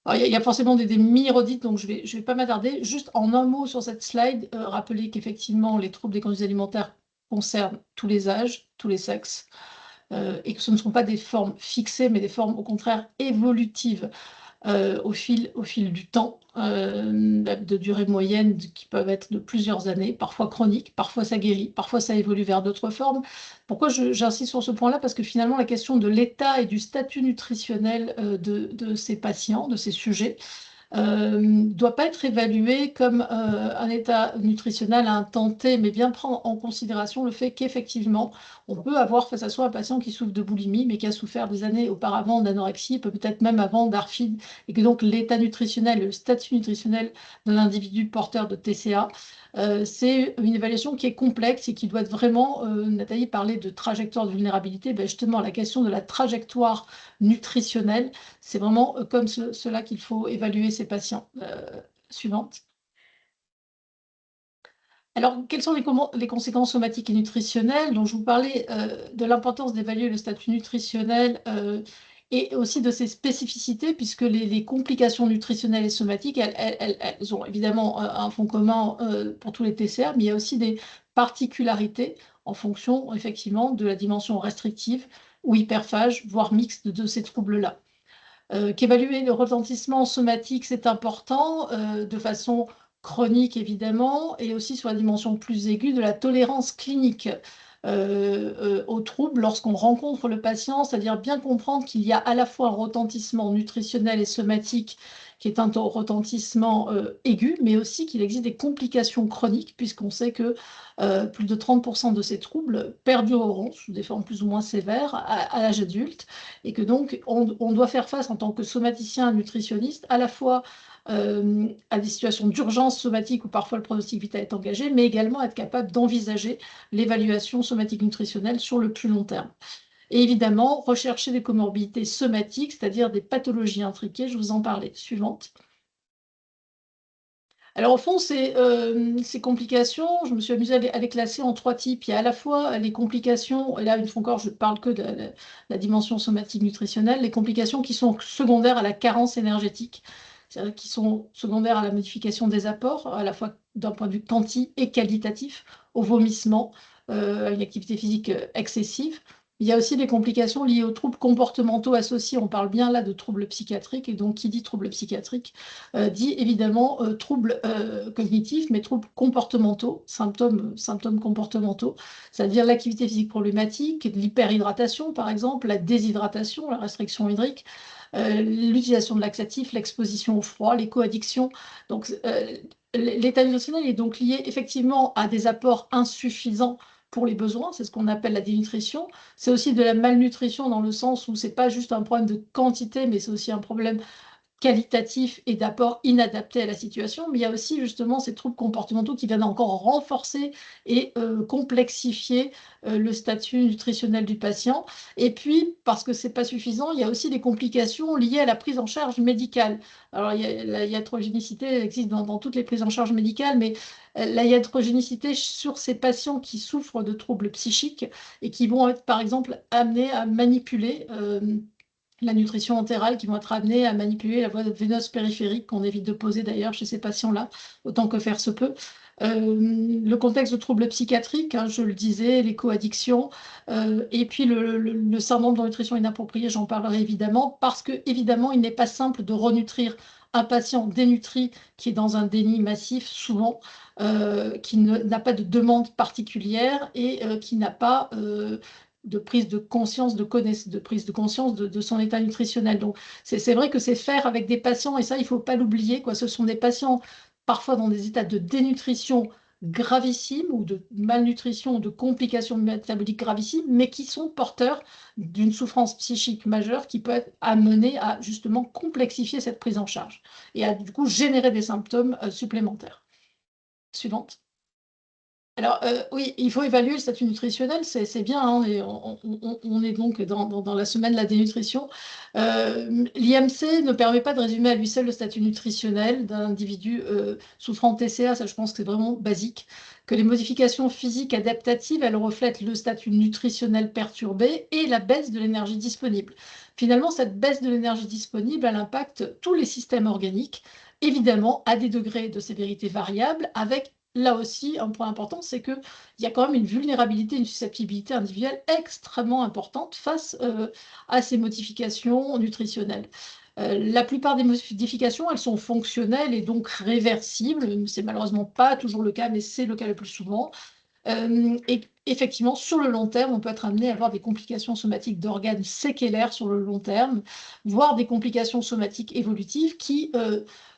Alors, il y a forcément des mini-redites, donc je vais pas m'attarder. Juste en un mot sur cette slide, rappeler qu'effectivement, les troubles des conduites alimentaires concernent tous les âges, tous les sexes, et que ce ne sont pas des formes fixées, mais des formes au contraire évolutives au fil du temps, de durée moyenne qui peuvent être de plusieurs années, parfois chroniques, parfois ça guérit, parfois ça évolue vers d'autres formes. Pourquoi j'insiste sur ce point-là? Parce que finalement, la question de l'état et du statut nutritionnel de ces patients, de ces sujets, ne doit pas être évalué comme un état nutritionnel à un temps T, mais bien prendre en considération le fait qu'effectivement, on peut avoir face à soi un patient qui souffre de boulimie, mais qui a souffert des années auparavant d'anorexie, peut-être même avant d'ARFID, et que donc l'état nutritionnel, le statut nutritionnel d'un individu porteur de TCA, c'est une évaluation qui est complexe et qui doit être vraiment, Nathalie parlait de trajectoire de vulnérabilité, ben justement la question de la trajectoire nutritionnelle, c'est vraiment comme cela qu'il faut évaluer ces patients. Suivante. Alors, quelles sont les conséquences somatiques et nutritionnelles? Donc, je vous parlais de l'importance d'évaluer le statut nutritionnel et aussi de ses spécificités, puisque les complications nutritionnelles et somatiques, elles ont évidemment un fond commun pour tous les TCA, mais il y a aussi des particularités en fonction, effectivement, de la dimension restrictive ou hyperphage, voire mixte de ces troubles-là. Qu'évaluer le retentissement somatique, c'est important, de façon chronique évidemment, et aussi sur la dimension plus aiguë de la tolérance clinique aux troubles lorsqu'on rencontre le patient, c'est-à-dire bien comprendre qu'il y a à la fois un retentissement nutritionnel et somatique qui est un retentissement aigu, mais aussi qu'il existe des complications chroniques, puisqu'on sait que plus de 30% de ces troubles perdureront sous des formes plus ou moins sévères à l'âge adulte, et que donc on doit faire face en tant que somaticien nutritionniste à la fois à des situations d'urgence somatique où parfois le pronostic vital est engagé, mais également être capable d'envisager l'évaluation somatique nutritionnelle sur le plus long terme. Et évidemment, rechercher des comorbidités somatiques, c'est-à-dire des pathologies intriquées, je vous en parlais. Suivante. Alors au fond, ces complications, je me suis amusée à les classer en 3 types. Il y a à la fois les complications, et là une fois encore, je ne parle que de la dimension somatique nutritionnelle, les complications qui sont secondaires à la carence énergétique, c'est-à-dire qui sont secondaires à la modification des apports, à la fois d'un point de vue quanti et qualitatif, au vomissement, à une activité physique excessive. Il y a aussi des complications liées aux troubles comportementaux associés. On parle bien là de troubles psychiatriques, et donc qui dit troubles psychiatriques dit évidemment troubles cognitifs, mais troubles comportementaux, symptômes comportementaux, c'est-à-dire l'activité physique problématique, l'hyperhydratation par exemple, la déshydratation, la restriction hydrique, l'utilisation de laxatifs, l'exposition au froid, les coaddictions. Donc, l'état nutritionnel est donc lié effectivement à des apports insuffisants pour les besoins, c'est ce qu'on appelle la dénutrition. C'est aussi de la malnutrition dans le sens où ce n'est pas juste un problème de quantité, mais c'est aussi un problème qualitatif et d'apport inadapté à la situation, mais il y a aussi justement ces troubles comportementaux qui viennent encore renforcer et complexifier le statut nutritionnel du patient. Et puis, parce que ce n'est pas suffisant, il y a aussi des complications liées à la prise en charge médicale. Alors, la iatrogénicité existe dans toutes les prises en charge médicales, mais la iatrogénicité sur ces patients qui souffrent de troubles psychiques et qui vont être, par exemple, amenés à manipuler la nutrition entérale, qui vont être amenés à manipuler la voie veineuse périphérique, qu'on évite de poser d'ailleurs chez ces patients-là, autant que faire se peut. Le contexte de troubles psychiatriques, hein, je le disais, les coaddictions, et puis le syndrome de nutrition inappropriée, j'en parlerai évidemment, parce que évidemment, il n'est pas simple de renutrir un patient dénutri qui est dans un déni massif, souvent, qui n'a pas de demande particulière et qui n'a pas de prise de conscience, de prise de conscience de son état nutritionnel. Donc, c'est vrai que c'est faire avec des patients, et ça, il ne faut pas l'oublier, quoi. Ce sont des patients parfois dans des états de dénutrition gravissimes ou de malnutrition ou de complications métaboliques gravissimes, mais qui sont porteurs d'une souffrance psychique majeure qui peut être amenée à justement complexifier cette prise en charge et à du coup générer des symptômes supplémentaires. Suivante. Alors, oui, il faut évaluer le statut nutritionnel, c'est bien, hein, on est donc dans la semaine de la dénutrition. L'IMC ne permet pas de résumer à lui seul le statut nutritionnel d'un individu souffrant de TCA, ça je pense que c'est vraiment basique, que les modifications physiques adaptatives, elles reflètent le statut nutritionnel perturbé et la baisse de l'énergie disponible. Finalement, cette baisse de l'énergie disponible, elle impacte tous les systèmes organiques, évidemment à des degrés de sévérité variables, avec là aussi, un point important, c'est qu'il y a quand même une vulnérabilité, une susceptibilité individuelle extrêmement importante face à ces modifications nutritionnelles. La plupart des modifications, elles sont fonctionnelles et donc réversibles. C'est malheureusement pas toujours le cas, mais c'est le cas le plus souvent. Et effectivement, sur le long terme, on peut être amené à avoir des complications somatiques d'organes séquelaires sur le long terme, voire des complications somatiques évolutives qui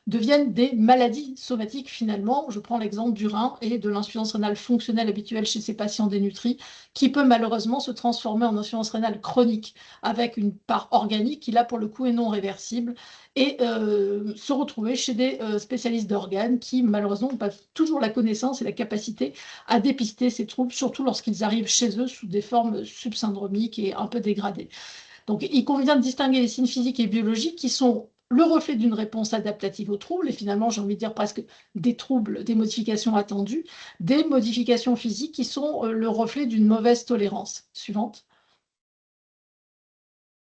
deviennent des maladies somatiques finalement. Je prends l'exemple du rein et de l'insuffisance rénale fonctionnelle habituelle chez ces patients dénutris, qui peut malheureusement se transformer en insuffisance rénale chronique, avec une part organique qui là pour le coup est non réversible, et se retrouver chez des spécialistes d'organes qui malheureusement n'ont pas toujours la connaissance et la capacité à dépister ces troubles, surtout lorsqu'ils arrivent chez eux sous des formes subsyndromiques et un peu dégradées. Donc, il convient de distinguer les signes physiques et biologiques qui sont le reflet d'une réponse adaptative aux troubles, et finalement, j'ai envie de dire presque des troubles, des modifications attendues, des modifications physiques qui sont le reflet d'une mauvaise tolérance. Suivante.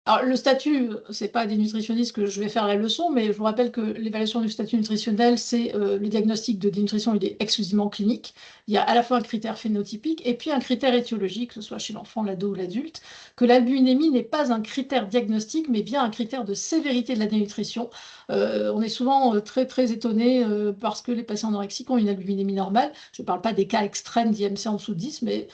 Alors, le statut, ce n'est pas des nutritionnistes que je vais faire la leçon, mais je vous rappelle que l'évaluation du statut nutritionnel, c'est le diagnostic de dénutrition, il est exclusivement clinique. Il y a à la fois un critère phénotypique et puis un critère étiologique, que ce soit chez l'enfant, l'ado ou l'adulte, que l'albuminémie n'est pas un critère diagnostique, mais bien un critère de sévérité de la dénutrition. On est souvent très, très étonné parce que les patients anorexiques ont une albuminémie normale. Je ne parle pas des cas extrêmes d'IMC en dessous de 10, mais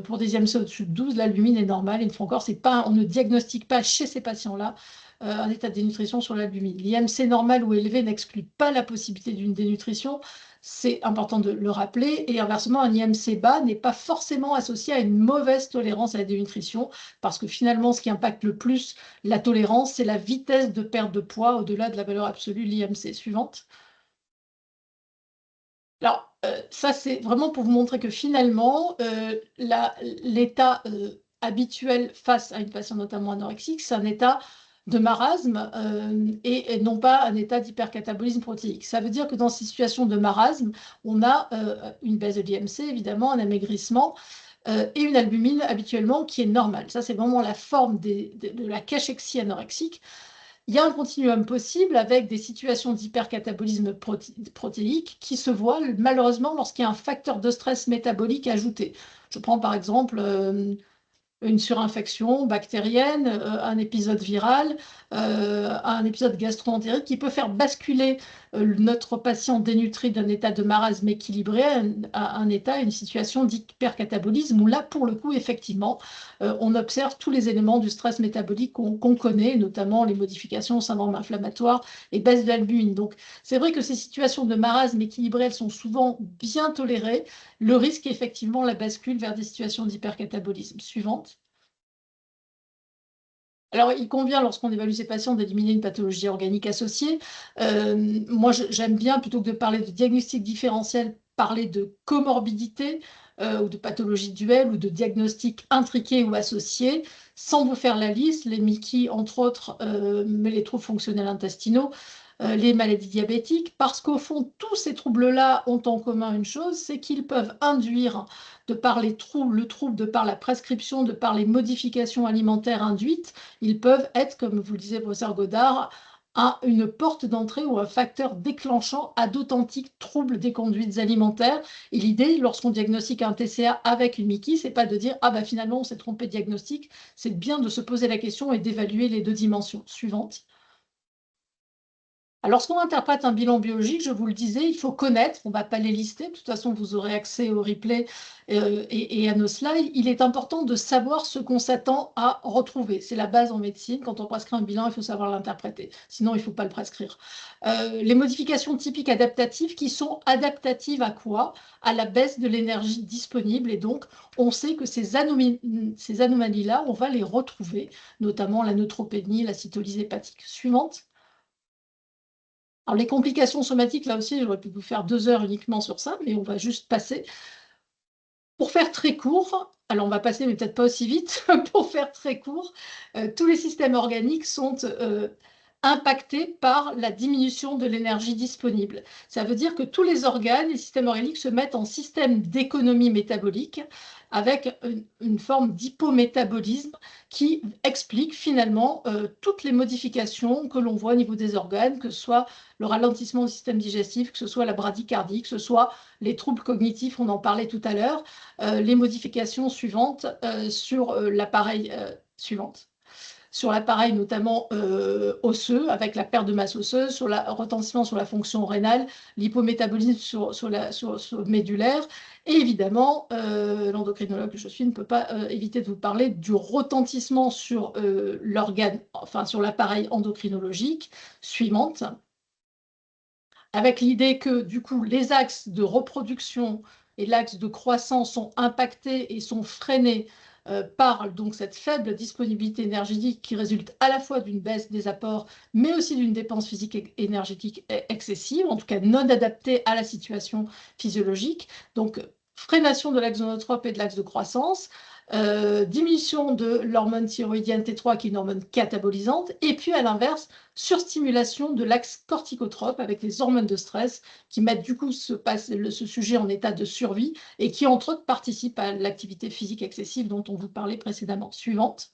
pour des IMC au-dessus de 12, l'albumine est normale. Une fois encore, on ne diagnostique pas chez ces patients-là un état de dénutrition sur l'albumine. L'IMC normal ou élevé n'exclut pas la possibilité d'une dénutrition. C'est important de le rappeler. Et inversement, un IMC bas n'est pas forcément associé à une mauvaise tolérance à la dénutrition, parce que finalement, ce qui impacte le plus la tolérance, c'est la vitesse de perte de poids au-delà de la valeur absolue de l'IMC. Suivante. Alors, ça, c'est vraiment pour vous montrer que finalement, l'état habituel face à une patiente notamment anorexique, c'est un état de marasme et non pas un état d'hypercatabolisme protéique. Ça veut dire que dans ces situations de marasme, on a une baisse de l'IMC, évidemment, un amaigrissement et une albumine habituellement qui est normale. Ça, c'est vraiment la forme de la cachexie anorexique. Il y a un continuum possible avec des situations d'hypercatabolisme protéique qui se voient malheureusement lorsqu'il y a un facteur de stress métabolique ajouté. Je prends par exemple une surinfection bactérienne, un épisode viral, un épisode gastro-entérite qui peut faire basculer notre patient dénutri d'un état de marasme équilibré à un état, une situation d'hypercatabolisme où là, pour le coup, effectivement, on observe tous les éléments du stress métabolique qu'on connaît, notamment les modifications au syndrome inflammatoire et baisse de l'albumine. Donc, c'est vrai que ces situations de marasme équilibré, elles sont souvent bien tolérées. Le risque est effectivement la bascule vers des situations d'hypercatabolisme. Suivante. Alors, il convient, lorsqu'on évalue ces patients, d'éliminer une pathologie organique associée. Moi, j'aime bien, plutôt que de parler de diagnostic différentiel, parler de comorbidité ou de pathologie duelle ou de diagnostic intriqué ou associé, sans vous faire la liste, les MICI, entre autres, mais les troubles fonctionnels intestinaux, les maladies diabétiques, parce qu'au fond, tous ces troubles-là ont en commun une chose, c'est qu'ils peuvent induire, de par les troubles, le trouble, de par la prescription, de par les modifications alimentaires induites, ils peuvent être, comme vous le disiez, professeur Godard, une porte d'entrée ou un facteur déclenchant à d'authentiques troubles des conduites alimentaires. Et l'idée, lorsqu'on diagnostique un TCA avec une MICI, c'est pas de dire « Ah ben finalement, on s'est trompé de diagnostic », c'est bien de se poser la question et d'évaluer les deux dimensions suivantes. Alors, lorsqu'on interprète un bilan biologique, je vous le disais, il faut connaître, on ne va pas les lister, de toute façon, vous aurez accès au replay et à nos slides. Il est important de savoir ce qu'on s'attend à retrouver. C'est la base en médecine. Quand on prescrit un bilan, il faut savoir l'interpréter. Sinon, il ne faut pas le prescrire. Les modifications typiques adaptatives qui sont adaptatives à quoi? À la baisse de l'énergie disponible. Et donc, on sait que ces anomalies-là, on va les retrouver, notamment la neutropénie, la cytolyse hépatique. Suivante. Alors, les complications somatiques, là aussi, j'aurais pu vous faire 2 heures uniquement sur ça, mais on va juste passer. Pour faire très court, alors on va passer, mais peut-être pas aussi vite, pour faire très court, tous les systèmes organiques sont impactés par la diminution de l'énergie disponible. Ça veut dire que tous les organes, les systèmes organiques se mettent en système d'économie métabolique avec une forme d'hypométabolisme qui explique finalement toutes les modifications que l'on voit au niveau des organes, que ce soit le ralentissement du système digestif, que ce soit la bradycardie, que ce soit les troubles cognitifs, on en parlait tout à l'heure, les modifications suivantes sur l'appareil sur l'appareil notamment osseux, avec la perte de masse osseuse, sur le retentissement sur la fonction rénale, l'hypométabolisme sur le médulaire, et évidemment, l'endocrinologue que je suis ne peut pas éviter de vous parler du retentissement sur l'organe, enfin sur l'appareil endocrinologique suivante, avec l'idée que du coup les axes de reproduction et l'axe de croissance sont impactés et sont freinés par donc cette faible disponibilité énergétique qui résulte à la fois d'une baisse des apports, mais aussi d'une dépense physique et énergétique excessive, en tout cas non adaptée à la situation physiologique. Donc, freination de l'axe zoonotrope et de l'axe de croissance, diminution de l'hormone thyroïdienne T3 qui est une hormone catabolisante, et puis à l'inverse, surstimulation de l'axe corticotrope avec les hormones de stress qui mettent du coup ce sujet en état de survie et qui entre autres participent à l'activité physique excessive dont on vous parlait précédemment. Suivante.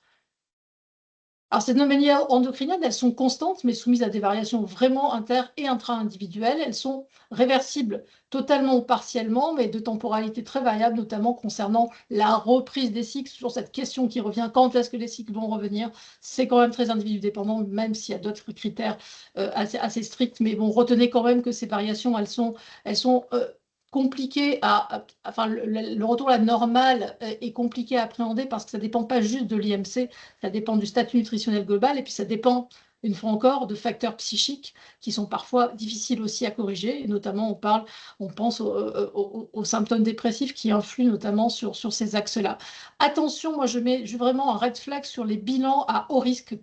Alors, ces anomalies endocriniennes, elles sont constantes, mais soumises à des variations vraiment inter- et intra-individuelles. Elles sont réversibles totalement ou partiellement, mais de temporalité très variable, notamment concernant la reprise des cycles. Sur cette question qui revient, quand est-ce que les cycles vont revenir? C'est quand même très individu dépendant, même s'il y a d'autres critères assez stricts. Mais bon, retenez quand même que ces variations, elles sont compliqué enfin, le retour à la normale est compliqué à appréhender parce que ça ne dépend pas juste de l'IMC, ça dépend du statut nutritionnel global et puis ça dépend, une fois encore, de facteurs psychiques qui sont parfois difficiles aussi à corriger. Et notamment, on pense aux symptômes dépressifs qui influent notamment sur ces axes-là. Attention, moi je mets vraiment un red flag sur les bilans à haut risque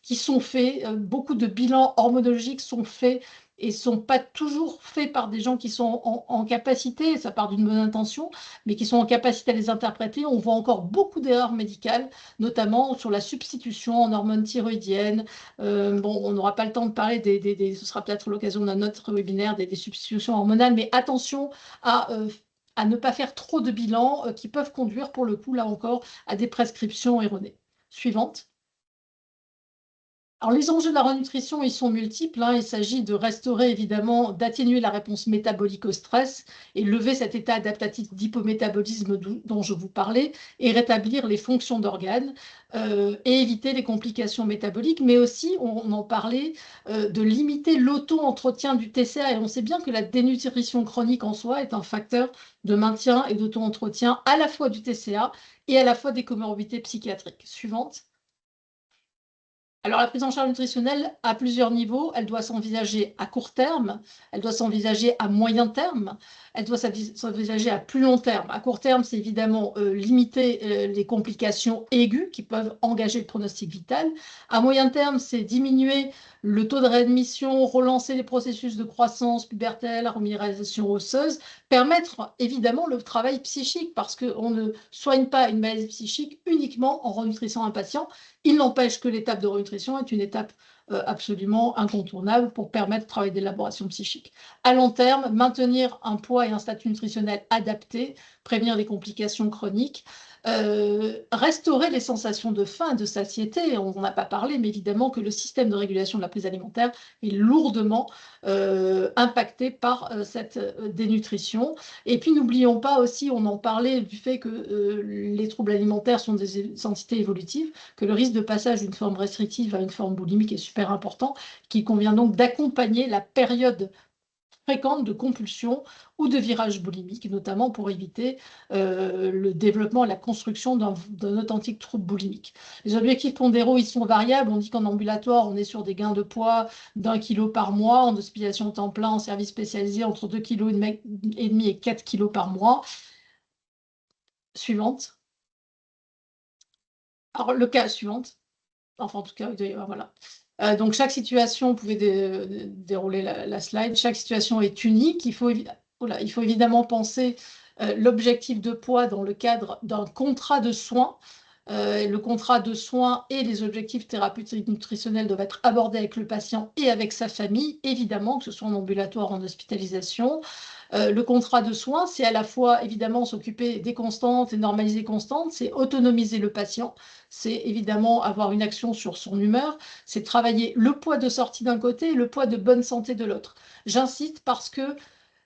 qui sont faits. Beaucoup de bilans hormonologiques sont faits et ne sont pas toujours faits par des gens qui sont en capacité, ça part d'une bonne intention, mais qui sont en capacité à les interpréter. On voit encore beaucoup d'erreurs médicales, notamment sur la substitution en hormones thyroïdiennes. Bon, on n'aura pas le temps de parler ce sera peut-être l'occasion d'un autre webinaire, des substitutions hormonales, mais attention à ne pas faire trop de bilans qui peuvent conduire, pour le coup, là encore, à des prescriptions erronées. Suivante. Alors, les enjeux de la renutrition, ils sont multiples, hein. Il s'agit de restaurer, évidemment, d'atténuer la réponse métabolique au stress et lever cet état adaptatif d'hypométabolisme dont je vous parlais et rétablir les fonctions d'organes et éviter les complications métaboliques, mais aussi, on en parlait, de limiter l'auto-entretien du TCA. Et on sait bien que la dénutrition chronique en soi est un facteur de maintien et d'auto-entretien à la fois du TCA et à la fois des comorbidités psychiatriques. Suivante. Alors, la prise en charge nutritionnelle à plusieurs niveaux, elle doit s'envisager à court terme, elle doit s'envisager à moyen terme, elle doit s'envisager à plus long terme. À court terme, c'est évidemment limiter les complications aiguës qui peuvent engager le pronostic vital. À moyen terme, c'est diminuer le taux de réadmission, relancer les processus de croissance pubertelle, reminéralisation osseuse, permettre évidemment le travail psychique parce qu'on ne soigne pas une maladie psychique uniquement en renutrissant un patient. Il n'empêche que l'étape de renutrition est une étape absolument incontournable pour permettre le travail d'élaboration psychique. À long terme, maintenir un poids et un statut nutritionnel adapté, prévenir les complications chroniques, restaurer les sensations de faim et de satiété. On n'en a pas parlé, mais évidemment que le système de régulation de la prise alimentaire est lourdement impacté par cette dénutrition. Et puis, n'oublions pas aussi, on en parlait du fait que les troubles alimentaires sont des entités évolutives, que le risque de passage d'une forme restrictive à une forme boulimique est super important, qu'il convient donc d'accompagner la période fréquente de compulsion ou de virage boulimique, notamment pour éviter le développement et la construction d'un authentique trouble boulimique. Les objectifs pondéraux, ils sont variables. On dit qu'en ambulatoire, on est sur des gains de poids d'1 kg par mois, en hospitalisation temps plein, en service spécialisé, entre 2,5 kg et 4 kg par mois. Suivante. Alors, le cas suivante. Enfin, en tout cas, voilà. Donc, chaque situation, vous pouvez dérouler la slide, chaque situation est unique. Il faut évidemment penser l'objectif de poids dans le cadre d'un contrat de soins. Le contrat de soins et les objectifs thérapeutiques nutritionnels doivent être abordés avec le patient et avec sa famille, évidemment, que ce soit en ambulatoire ou en hospitalisation. Le contrat de soins, c'est à la fois, évidemment, s'occuper des constantes et normaliser constantes, c'est autonomiser le patient, c'est évidemment avoir une action sur son humeur, c'est travailler le poids de sortie d'un côté et le poids de bonne santé de l'autre. J'insiste parce que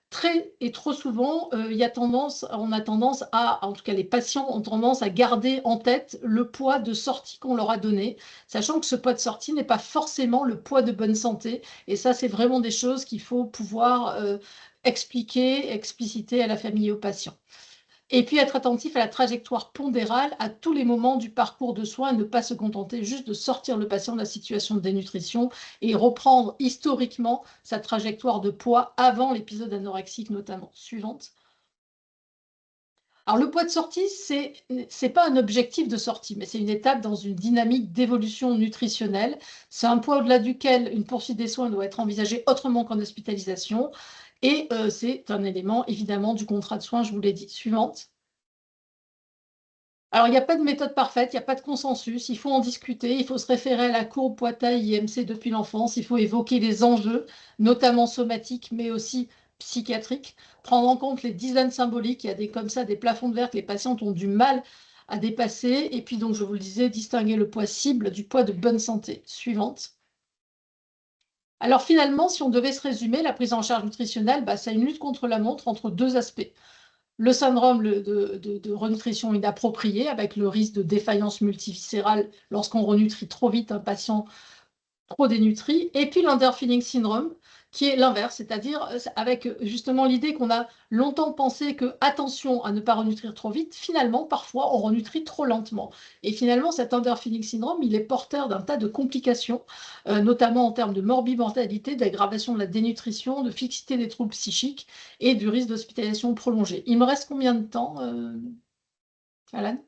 très et trop souvent, on a tendance en tout cas les patients ont tendance à garder en tête le poids de sortie qu'on leur a donné, sachant que ce poids de sortie n'est pas forcément le poids de bonne santé. Et ça, c'est vraiment des choses qu'il faut pouvoir expliquer, expliciter à la famille et aux patients. Et puis être attentif à la trajectoire pondérale à tous les moments du parcours de soins et ne pas se contenter juste de sortir le patient de la situation de dénutrition et reprendre historiquement sa trajectoire de poids avant l'épisode anorexique notamment. Suivante. Alors le poids de sortie, c'est pas un objectif de sortie, mais c'est une étape dans une dynamique d'évolution nutritionnelle. C'est un poids au-delà duquel une poursuite des soins doit être envisagée autrement qu'en hospitalisation. Et c'est un élément évidemment du contrat de soins, je vous l'ai dit. Suivante. Alors, il n'y a pas de méthode parfaite, il n'y a pas de consensus, il faut en discuter, il faut se référer à la courbe poids-taille IMC depuis l'enfance, il faut évoquer les enjeux, notamment somatiques, mais aussi psychiatriques, prendre en compte les dizaines symboliques, il y a comme ça des plafonds de verre que les patients ont du mal à dépasser, et puis donc, je vous le disais, distinguer le poids cible du poids de bonne santé. Suivante. Alors finalement, si on devait se résumer, la prise en charge nutritionnelle, c'est une lutte contre la montre entre deux aspects. Le syndrome de renutrition inappropriée, avec le risque de défaillance multiviscérale lorsqu'on renutrit trop vite un patient trop dénutri, et puis l'underfeeding syndrome, qui est l'inverse, c'est-à-dire avec justement l'idée qu'on a longtemps pensé que, attention à ne pas renutrir trop vite, finalement, parfois, on renutrit trop lentement. Et finalement, cet underfeeding syndrome, il est porteur d'un tas de complications, notamment en termes de morbimortalité, d'aggravation de la dénutrition, de fixité des troubles psychiques et du risque d'hospitalisation prolongée. Il me reste combien de temps, Alan?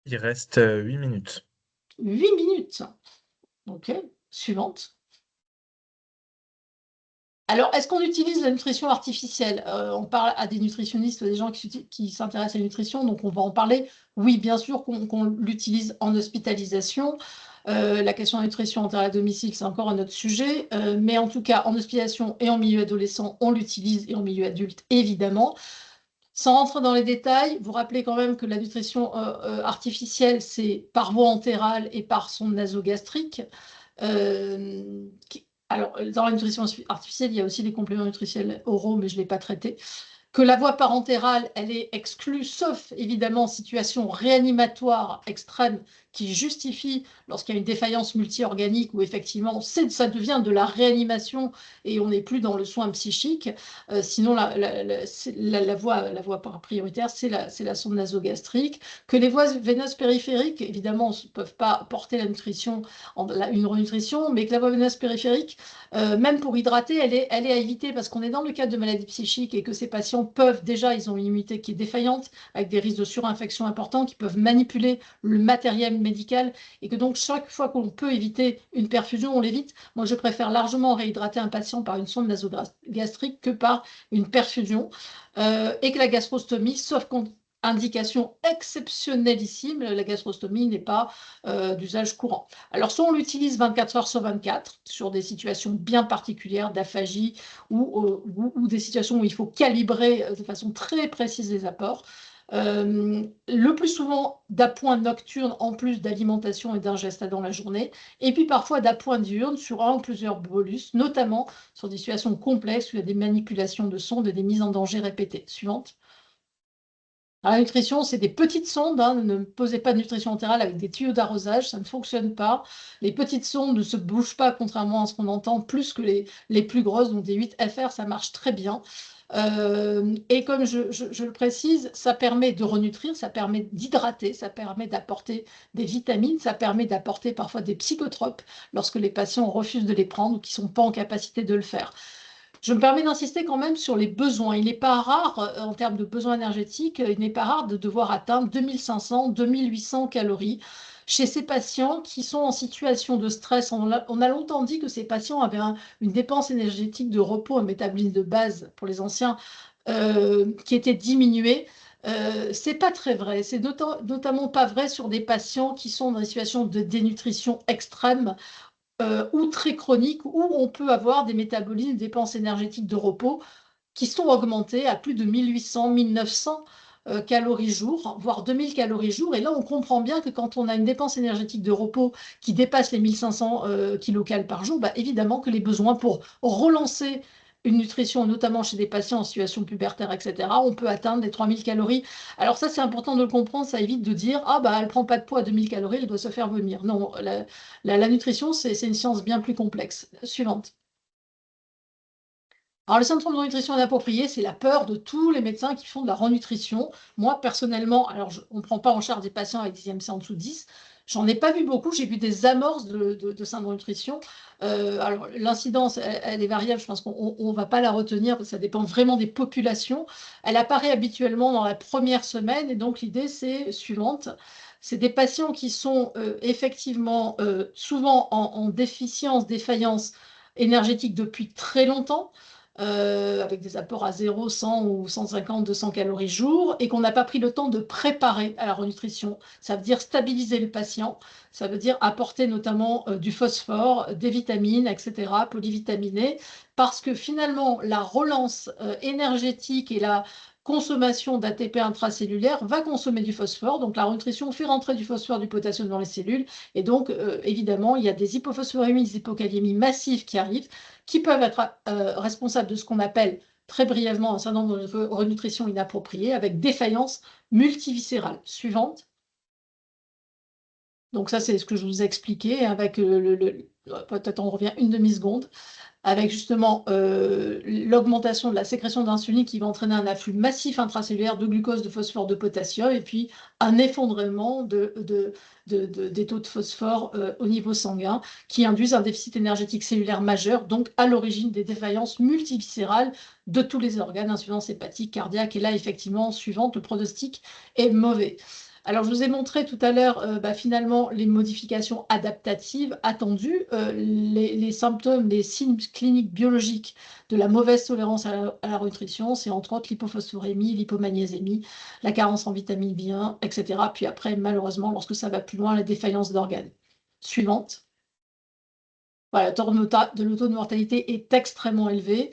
Il reste 8 minutes. 8 minutes. OK. Suivante. Alors, est-ce qu'on utilise la nutrition artificielle? On parle à des nutritionnistes, des gens qui s'intéressent à la nutrition, donc on va en parler. Oui, bien sûr qu'on l'utilise en hospitalisation. La question de la nutrition en à domicile, c'est encore un autre sujet. Mais en tout cas, en hospitalisation et en milieu adolescent, on l'utilise, et en milieu adulte, évidemment. Sans rentrer dans les détails, vous rappelez quand même que la nutrition artificielle, c'est par voie entérale et par sonde nasogastrique. Alors, dans la nutrition artificielle, il y a aussi les compléments nutritionnels oraux, mais je ne l'ai pas traité. Que la voie parentérale, elle est exclue, sauf évidemment en situation réanimatoire extrême qui justifie, lorsqu'il y a une défaillance multi-organique, où effectivement ça devient de la réanimation et on n'est plus dans le soin psychique. Sinon, la voie prioritaire, c'est la sonde nasogastrique. Que les voies veineuses périphériques, évidemment, ne peuvent pas porter la nutrition, une renutrition, mais que la voie veineuse périphérique, même pour hydrater, elle est à éviter parce qu'on est dans le cadre de maladies psychiques et que ces patients ils ont une immunité qui est défaillante, avec des risques de surinfection importants, qui peuvent manipuler le matériel médical et que donc chaque fois qu'on peut éviter une perfusion, on l'évite. Moi, je préfère largement réhydrater un patient par une sonde nasogastrique que par une perfusion et que la gastrostomie, sauf indication exceptionnellissime, la gastrostomie n'est pas d'usage courant. Alors, soit on l'utilise 24 heures sur 24, sur des situations bien particulières d'aphagie ou des situations où il faut calibrer de façon très précise les apports. Le plus souvent d'appoint nocturne en plus d'alimentation et d'ingesta dans la journée, et puis parfois d'appoint diurne sur un ou plusieurs bolus, notamment sur des situations complexes où il y a des manipulations de sondes et des mises en danger répétées. Suivante. La nutrition, c'est des petites sondes, hein, ne posez pas de nutrition entérale avec des tuyaux d'arrosage, ça ne fonctionne pas. Les petites sondes ne se bougent pas, contrairement à ce qu'on entend, plus que les plus grosses, donc des 8 FR, ça marche très bien. Et comme je le précise, ça permet de renutrir, ça permet d'hydrater, ça permet d'apporter des vitamines, ça permet d'apporter parfois des psychotropes lorsque les patients refusent de les prendre ou qui ne sont pas en capacité de le faire. Je me permets d'insister quand même sur les besoins. Il n'est pas rare, en termes de besoins énergétiques, il n'est pas rare de devoir atteindre 2500, 2800 calories chez ces patients qui sont en situation de stress. On a longtemps dit que ces patients avaient une dépense énergétique de repos, un métabolisme de base pour les anciens qui était diminuée. C'est pas très vrai. C'est notamment pas vrai sur des patients qui sont dans des situations de dénutrition extrême ou très chronique, où on peut avoir des métabolismes, des dépenses énergétiques de repos qui sont augmentés à plus de 1800, 1900 calories jour, voire 2000 calories jour. Et là, on comprend bien que quand on a une dépense énergétique de repos qui dépasse les 1500 kilocalories par jour, bah, évidemment que les besoins pour relancer une nutrition, notamment chez des patients en situation pubertaire, etc., on peut atteindre les 3000 calories. Alors ça, c'est important de le comprendre, ça évite de dire « Ah, bah, elle ne prend pas de poids à 2000 calories, elle doit se faire vomir ». Non, la nutrition, c'est une science bien plus complexe. Suivante. Alors, le syndrome de nutrition inappropriée, c'est la peur de tous les médecins qui font de la renutrition. Moi, personnellement, alors on ne prend pas en charge des patients avec 10e en dessous de 10. J'en ai pas vu beaucoup. J'ai vu des amorces de syndrome de nutrition. Alors, l'incidence, elle est variable. Je pense qu'on ne va pas la retenir parce que ça dépend vraiment des populations. Elle apparaît habituellement dans la première semaine. Et donc, l'idée, c'est suivante. C'est des patients qui sont effectivement souvent en déficience, défaillance énergétique depuis très longtemps, avec des apports à 0, 100 ou 150, 200 calories jour, et qu'on n'a pas pris le temps de préparer à la renutrition. Ça veut dire stabiliser le patient, ça veut dire apporter notamment du phosphore, des vitamines, etc., polyvitaminés, parce que finalement, la relance énergétique et la consommation d'ATP intracellulaire va consommer du phosphore. Donc, la renutrition fait rentrer du phosphore, du potassium dans les cellules. Et donc, évidemment, il y a des hypophosphorémies, des hypokaliémies massives qui arrivent, qui peuvent être responsables de ce qu'on appelle très brièvement un syndrome de renutrition inappropriée avec défaillance multiviscérale. Suivante. Donc ça, c'est ce que je vous ai expliqué avec peut-être on revient une demi-seconde, avec justement l'augmentation de la sécrétion d'insuline qui va entraîner un afflux massif intracellulaire de glucose, de phosphore, de potassium, et puis un effondrement des taux de phosphore au niveau sanguin qui induisent un déficit énergétique cellulaire majeur, donc à l'origine des défaillances multiviscérales de tous les organes, insuffisance hépatique, cardiaque, et là, effectivement, suivante, le pronostic est mauvais. Alors, je vous ai montré tout à l'heure, finalement, les modifications adaptatives attendues, les symptômes, les signes cliniques biologiques de la mauvaise tolérance à la nutrition, c'est entre autres l'hypophosphorémie, l'hypomagnésémie, la carence en vitamine B1, etc. Puis après, malheureusement, lorsque ça va plus loin, la défaillance d'organes. Suivante. Voilà, le taux de mortalité est extrêmement élevé.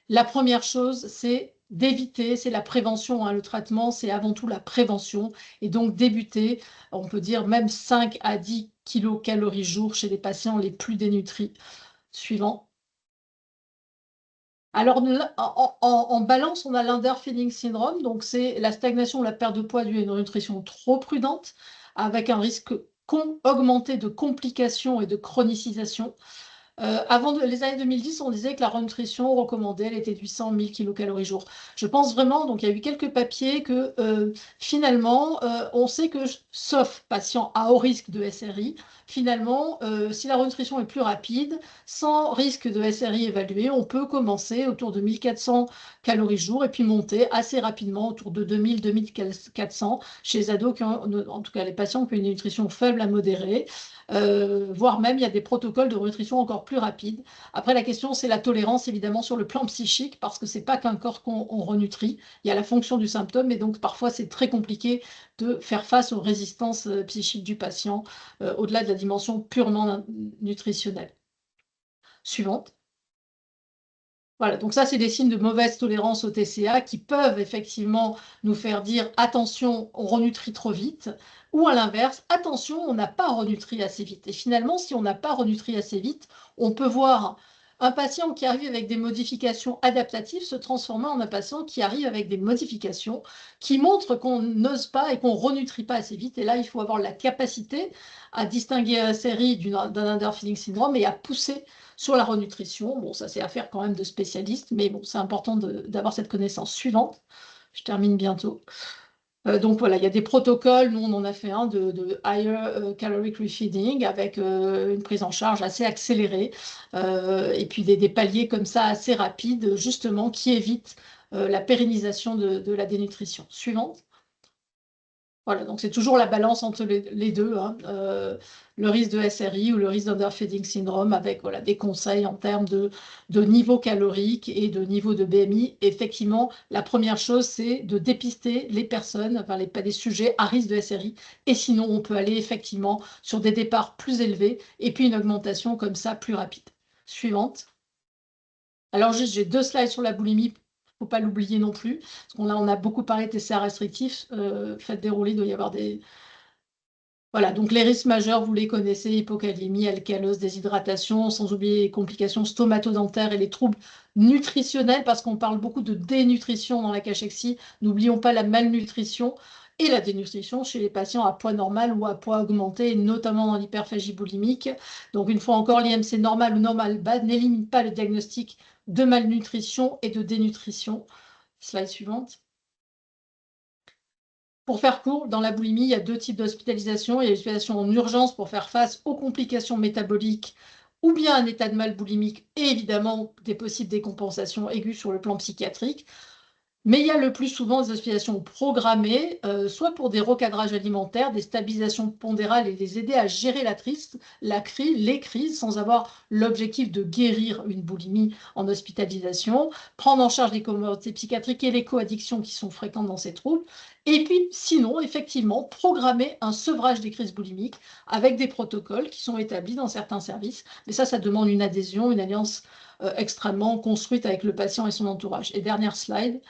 La première chose, c'est d'éviter, c'est la prévention, hein. Le traitement, c'est avant tout la prévention. Et donc, débuter, on peut dire même 5 à 10 kilocalories jour chez les patients les plus dénutris. Suivant. Alors, en balance, on a l'underfeeding syndrome. Donc, c'est la stagnation ou la perte de poids due à une nutrition trop prudente, avec un risque augmenté de complications et de chronicisation. Avant les années 2010, on disait que la renutrition recommandée, elle était de 800 000 kilocalories jour. Je pense vraiment, donc il y a eu quelques papiers que finalement, on sait que, sauf patient à haut risque de SRI, finalement, si la renutrition est plus rapide, sans risque de SRI évalué, on peut commencer autour de 1400 calories jour et puis monter assez rapidement autour de 2000, 2400 chez les ados, en tout cas les patients qui ont une nutrition faible à modérée. Voire même il y a des protocoles de nutrition encore plus rapides. Après, la question, c'est la tolérance, évidemment, sur le plan psychique, parce que ce n'est pas qu'un corps qu'on renutrit, il y a la fonction du symptôme, et donc parfois c'est très compliqué de faire face aux résistances psychiques du patient, au-delà de la dimension purement nutritionnelle. Suivante. Voilà, donc ça, c'est des signes de mauvaise tolérance au TCA qui peuvent effectivement nous faire dire « attention, on renutrit trop vite » ou à l'inverse « attention, on n'a pas renutri assez vite ». Et finalement, si on n'a pas renutri assez vite, on peut voir un patient qui arrive avec des modifications adaptatives se transformer en un patient qui arrive avec des modifications qui montrent qu'on n'ose pas et qu'on ne renutrit pas assez vite. Et là, il faut avoir la capacité à distinguer un série d'un underfeeding syndrome et à pousser sur la renutrition. Bon, ça c'est affaire quand même de spécialistes, mais bon, c'est important d'avoir cette connaissance suivante. Je termine bientôt. Donc voilà, il y a des protocoles, nous on en a fait un de higher caloric refeeding avec une prise en charge assez accélérée et puis des paliers comme ça assez rapides justement qui évitent la pérennisation de la dénutrition. Suivante. Voilà, donc c'est toujours la balance entre les deux, hein, le risque de SRI ou le risque d'underfeeding syndrome avec voilà, des conseils en termes de niveau calorique et de niveau de BMI. Effectivement, la première chose, c'est de dépister les personnes, enfin les sujets à risque de SRI. Et sinon, on peut aller effectivement sur des départs plus élevés et puis une augmentation comme ça plus rapide. Suivante. Alors juste, j'ai 2 slides sur la boulimie, il ne faut pas l'oublier non plus. Parce qu'on on a beaucoup parlé de TCA restrictifs. Faites dérouler, il doit y avoir des... Voilà, donc les risques majeurs, vous les connaissez, hypocalémie, alcalose, déshydratation, sans oublier les complications stomatodentaires et les troubles nutritionnels, parce qu'on parle beaucoup de dénutrition dans la cachexie. N'oublions pas la malnutrition et la dénutrition chez les patients à poids normal ou à poids augmenté, et notamment dans l'hyperphagie boulimique. Donc une fois encore, l'IMC normal ou normal bas n'élimine pas le diagnostic de malnutrition et de dénutrition. Slide suivante. Pour faire court, dans la boulimie, il y a 2 types d'hospitalisation. Il y a l'hospitalisation en urgence pour faire face aux complications métaboliques ou bien un état de mal boulimique et évidemment des possibles décompensations aiguës sur le plan psychiatrique. Mais il y a le plus souvent des hospitalisations programmées, soit pour des recadrages alimentaires, des stabilisations pondérales et les aider à gérer les crises sans avoir l'objectif de guérir une boulimie en hospitalisation, prendre en charge les comorbidités psychiatriques et les coaddictions qui sont fréquentes dans ces troubles. Et puis, sinon, effectivement, programmer un sevrage des crises boulimiques avec des protocoles qui sont établis dans certains services. Mais ça demande une adhésion, une alliance extrêmement construite avec le patient et son entourage. Et dernière slide.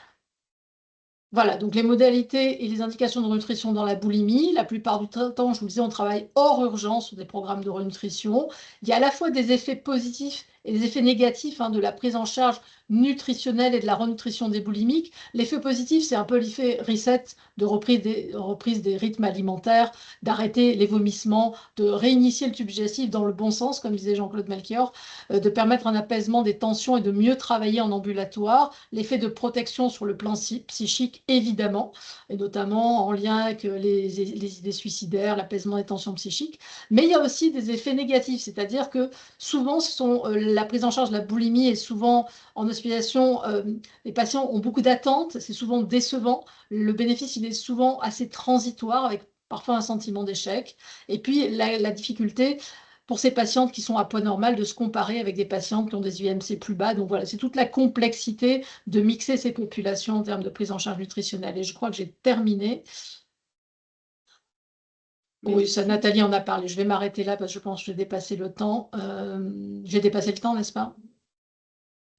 Voilà, donc les modalités et les indications de nutrition dans la boulimie. La plupart du temps, je vous le disais, on travaille hors urgence sur des programmes de renutrition. Il y a à la fois des effets positifs et des effets négatifs de la prise en charge nutritionnelle et de la renutrition des boulimiques. L'effet positif, c'est un peu l'effet reset de reprise des rythmes alimentaires, d'arrêter les vomissements, de réinitier le tube digestif dans le bon sens, comme disait Jean-Claude Melchior, de permettre un apaisement des tensions et de mieux travailler en ambulatoire. L'effet de protection sur le plan psychique, évidemment, et notamment en lien avec les idées suicidaires, l'apaisement des tensions psychiques. Mais il y a aussi des effets négatifs, c'est-à-dire que souvent, la prise en charge de la boulimie est souvent en hospitalisation, les patients ont beaucoup d'attentes, c'est souvent décevant. Le bénéfice, il est souvent assez transitoire, avec parfois un sentiment d'échec. Et puis, la difficulté pour ces patientes qui sont à poids normal de se comparer avec des patientes qui ont des UMC plus bas. Donc voilà, c'est toute la complexité de mixer ces populations en termes de prise en charge nutritionnelle. Et je crois que j'ai terminé. Oui, ça, Nathalie en a parlé. Je vais m'arrêter là parce que je pense que j'ai dépassé le temps. J'ai dépassé le temps, n'est-ce pas?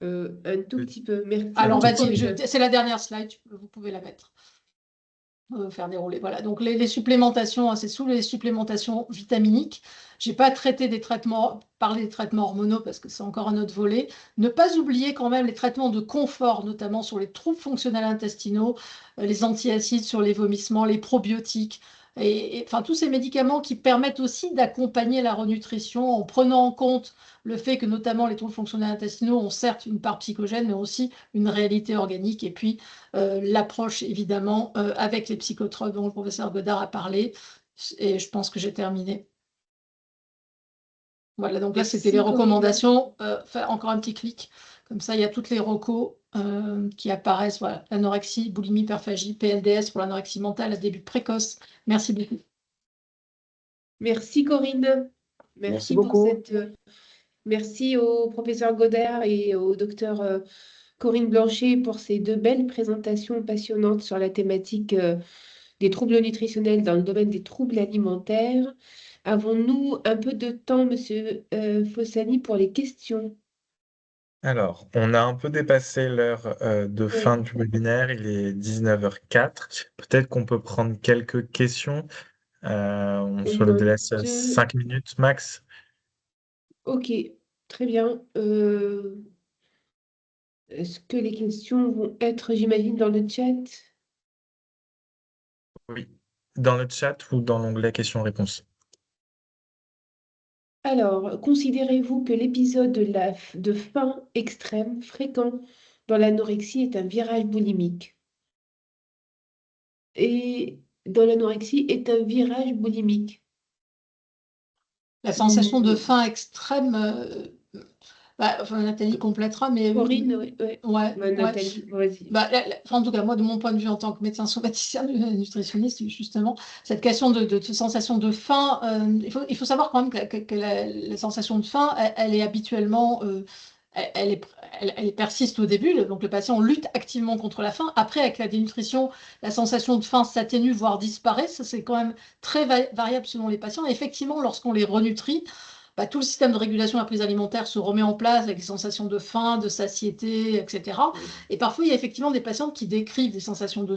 Un tout petit peu. Merci. Alors, c'est la dernière slide, vous pouvez la mettre. Faire dérouler. Voilà. Donc les supplémentations, c'est sous les supplémentations vitaminiques. Je n'ai pas parlé des traitements hormonaux parce que c'est encore un autre volet. Ne pas oublier quand même les traitements de confort, notamment sur les troubles fonctionnels intestinaux, les antiacides sur les vomissements, les probiotiques. Enfin, tous ces médicaments qui permettent aussi d'accompagner la renutrition en prenant en compte le fait que notamment les troubles fonctionnels intestinaux ont certes une part psychogène, mais aussi une réalité organique. Et puis, l'approche, évidemment, avec les psychotropes dont le professeur Godard a parlé. Et je pense que j'ai terminé. Voilà, donc là, c'était les recommandations. Encore un petit clic. Comme ça, il y a toutes les recos qui apparaissent. Voilà, l'anorexie, boulimie, hyperphagie, PLDS pour l'anorexie mentale à début précoce. Merci beaucoup. Merci Corinne. Merci beaucoup. Merci au professeur Godard et au docteur Corinne Blanchet pour ces 2 belles présentations passionnantes sur la thématique des troubles nutritionnels dans le domaine des troubles alimentaires. Avons-nous un peu de temps, Monsieur Fossani, pour les questions? Alors, on a un peu dépassé l'heure de fin du webinaire, il est 19h04. Peut-être qu'on peut prendre quelques questions. On se le laisse 5 minutes max. Ok, très bien. Est-ce que les questions vont être, j'imagine, dans le chat? Oui, dans le chat ou dans l'onglet questions-réponses. Alors, considérez-vous que l'épisode de faim extrême fréquent dans l'anorexie est un virage boulimique? Et dans l'anorexie est un virage boulimique? La sensation de faim extrême, Enfin, Nathalie complétera, mais Corinne, oui. Nathalie, vas-y. En tout cas, moi, de mon point de vue en tant que médecin somaticien, nutritionniste, justement, cette question de sensation de faim, il faut savoir quand même que la sensation de faim, elle est habituellement, elle persiste au début, donc le patient lutte activement contre la faim. Après, avec la dénutrition, la sensation de faim s'atténue, voire disparaît. Ça, c'est quand même très variable selon les patients. Et effectivement, lorsqu'on les renutrit, tout le système de régulation de la prise alimentaire se remet en place avec des sensations de faim, de satiété, etc. Et parfois, il y a effectivement des patientes qui décrivent des sensations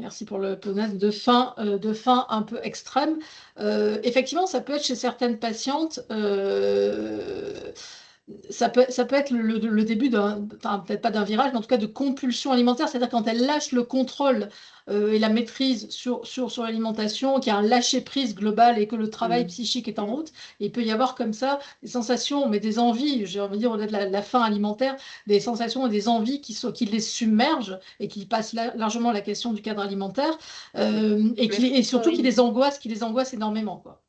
merci pour le ponage, de faim un peu extrême. Effectivement, ça peut être chez certaines patientes, ça peut être le début peut-être pas d'un virage, mais en tout cas de compulsion alimentaire, c'est-à-dire quand elle lâche le contrôle et la maîtrise sur l'alimentation, qu'il y a un lâcher-prise global et que le travail psychique est en route. Et il peut y avoir comme ça des sensations, mais des envies, j'ai envie de dire au-delà de la faim alimentaire, des sensations et des envies qui les submergent et qui passent largement la question du cadre alimentaire et surtout qui les angoissent énormément, quoi.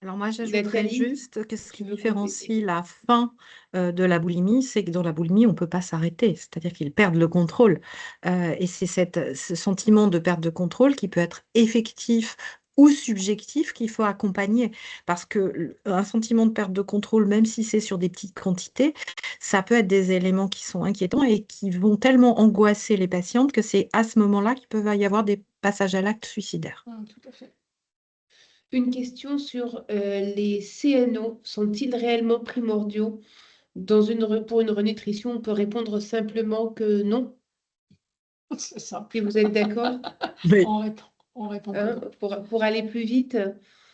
Alors moi, j'ajouterais Nathalie, juste que ce qui tu veux différencie compléter? la faim de la boulimie, c'est que dans la boulimie, on ne peut pas s'arrêter, c'est-à-dire qu'ils perdent le contrôle. Et c'est ce sentiment de perte de contrôle qui peut être effectif ou subjectif qu'il faut accompagner. Parce que un sentiment de perte de contrôle, même si c'est sur des petites quantités, ça peut être des éléments qui sont inquiétants et qui vont tellement angoisser les patientes que c'est à ce moment-là qu'il peut y avoir des passages à l'acte suicidaire. Tout à fait. Une question sur les CNO. Sont-ils réellement primordiaux pour une renutrition? On peut répondre simplement que non. C'est ça. Si vous êtes d'accord, Oui. On répond que hein, non. pour aller plus vite.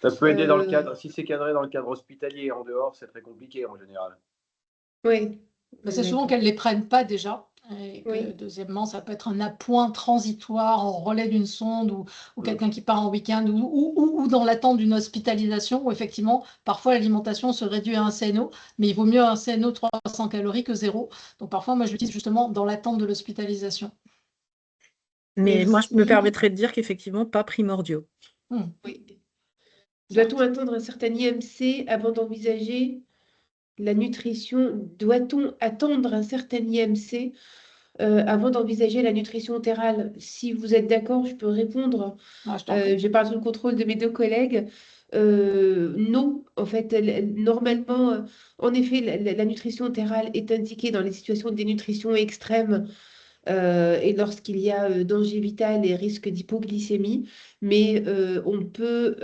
Ça peut aider dans le cadre, si c'est cadré dans le cadre hospitalier, en dehors, c'est très compliqué en général. Oui. C'est souvent qu'elles ne les prennent pas déjà. Et que, Oui. deuxièmement, ça peut être un appoint transitoire en relais d'une sonde ou quelqu'un qui part en week-end ou dans l'attente d'une hospitalisation où effectivement, parfois l'alimentation se réduit à un CNO, mais il vaut mieux un CNO 300 calories que zéro. Donc parfois, moi, je l'utilise justement dans l'attente de l'hospitalisation. Mais moi, je me Merci. permettrais de dire qu'effectivement, pas primordiaux. Oui. Doit-on atteindre un certain IMC avant d'envisager la nutrition? Doit-on attendre un certain IMC avant d'envisager la nutrition entérale? Si vous êtes d'accord, je peux répondre. Je parle sous le contrôle de mes deux collègues. Non, en fait, normalement, en effet, la nutrition entérale est indiquée dans les situations de dénutrition extrême et lorsqu'il y a danger vital et risque d'hypoglycémie, mais on peut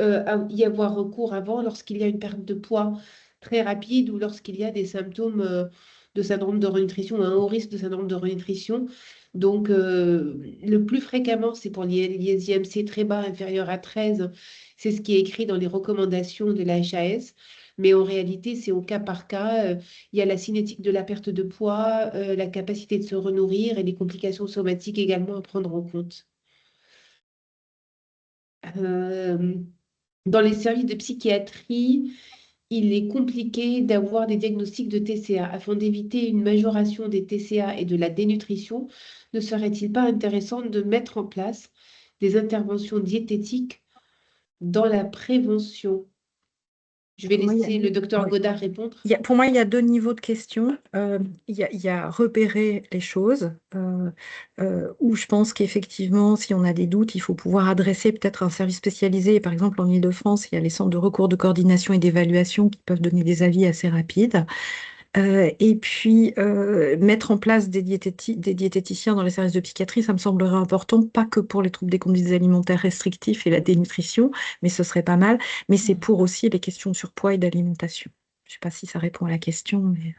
y avoir recours avant lorsqu'il y a une perte de poids très rapide ou lorsqu'il y a des symptômes de syndrome de renutrition, un haut risque de syndrome de renutrition. Donc, le plus fréquemment, c'est pour les IMC très bas, inférieurs à 13. C'est ce qui est écrit dans les recommandations de la HAS. Mais en réalité, c'est au cas par cas. Il y a la cinétique de la perte de poids, la capacité de se renourrir et les complications somatiques également à prendre en compte. Dans les services de psychiatrie, il est compliqué d'avoir des diagnostics de TCA. Afin d'éviter une majoration des TCA et de la dénutrition, ne serait-il pas intéressant de mettre en place des interventions diététiques dans la prévention? Je vais laisser le docteur Godard répondre. Pour moi, il y a deux niveaux de questions. Il y a repérer les choses, où je pense qu'effectivement, si on a des doutes, il faut pouvoir adresser peut-être un service spécialisé. Par exemple, en Île-de-France, il y a les centres de recours de coordination et d'évaluation qui peuvent donner des avis assez rapides. Et puis, mettre en place des diététiciens dans les services de psychiatrie, ça me semblerait important, pas que pour les troubles des conduites alimentaires restrictifs et la dénutrition, mais ce serait pas mal. Mais c'est pour aussi les questions de surpoids et d'alimentation. Je ne sais pas si ça répond à la question, mais...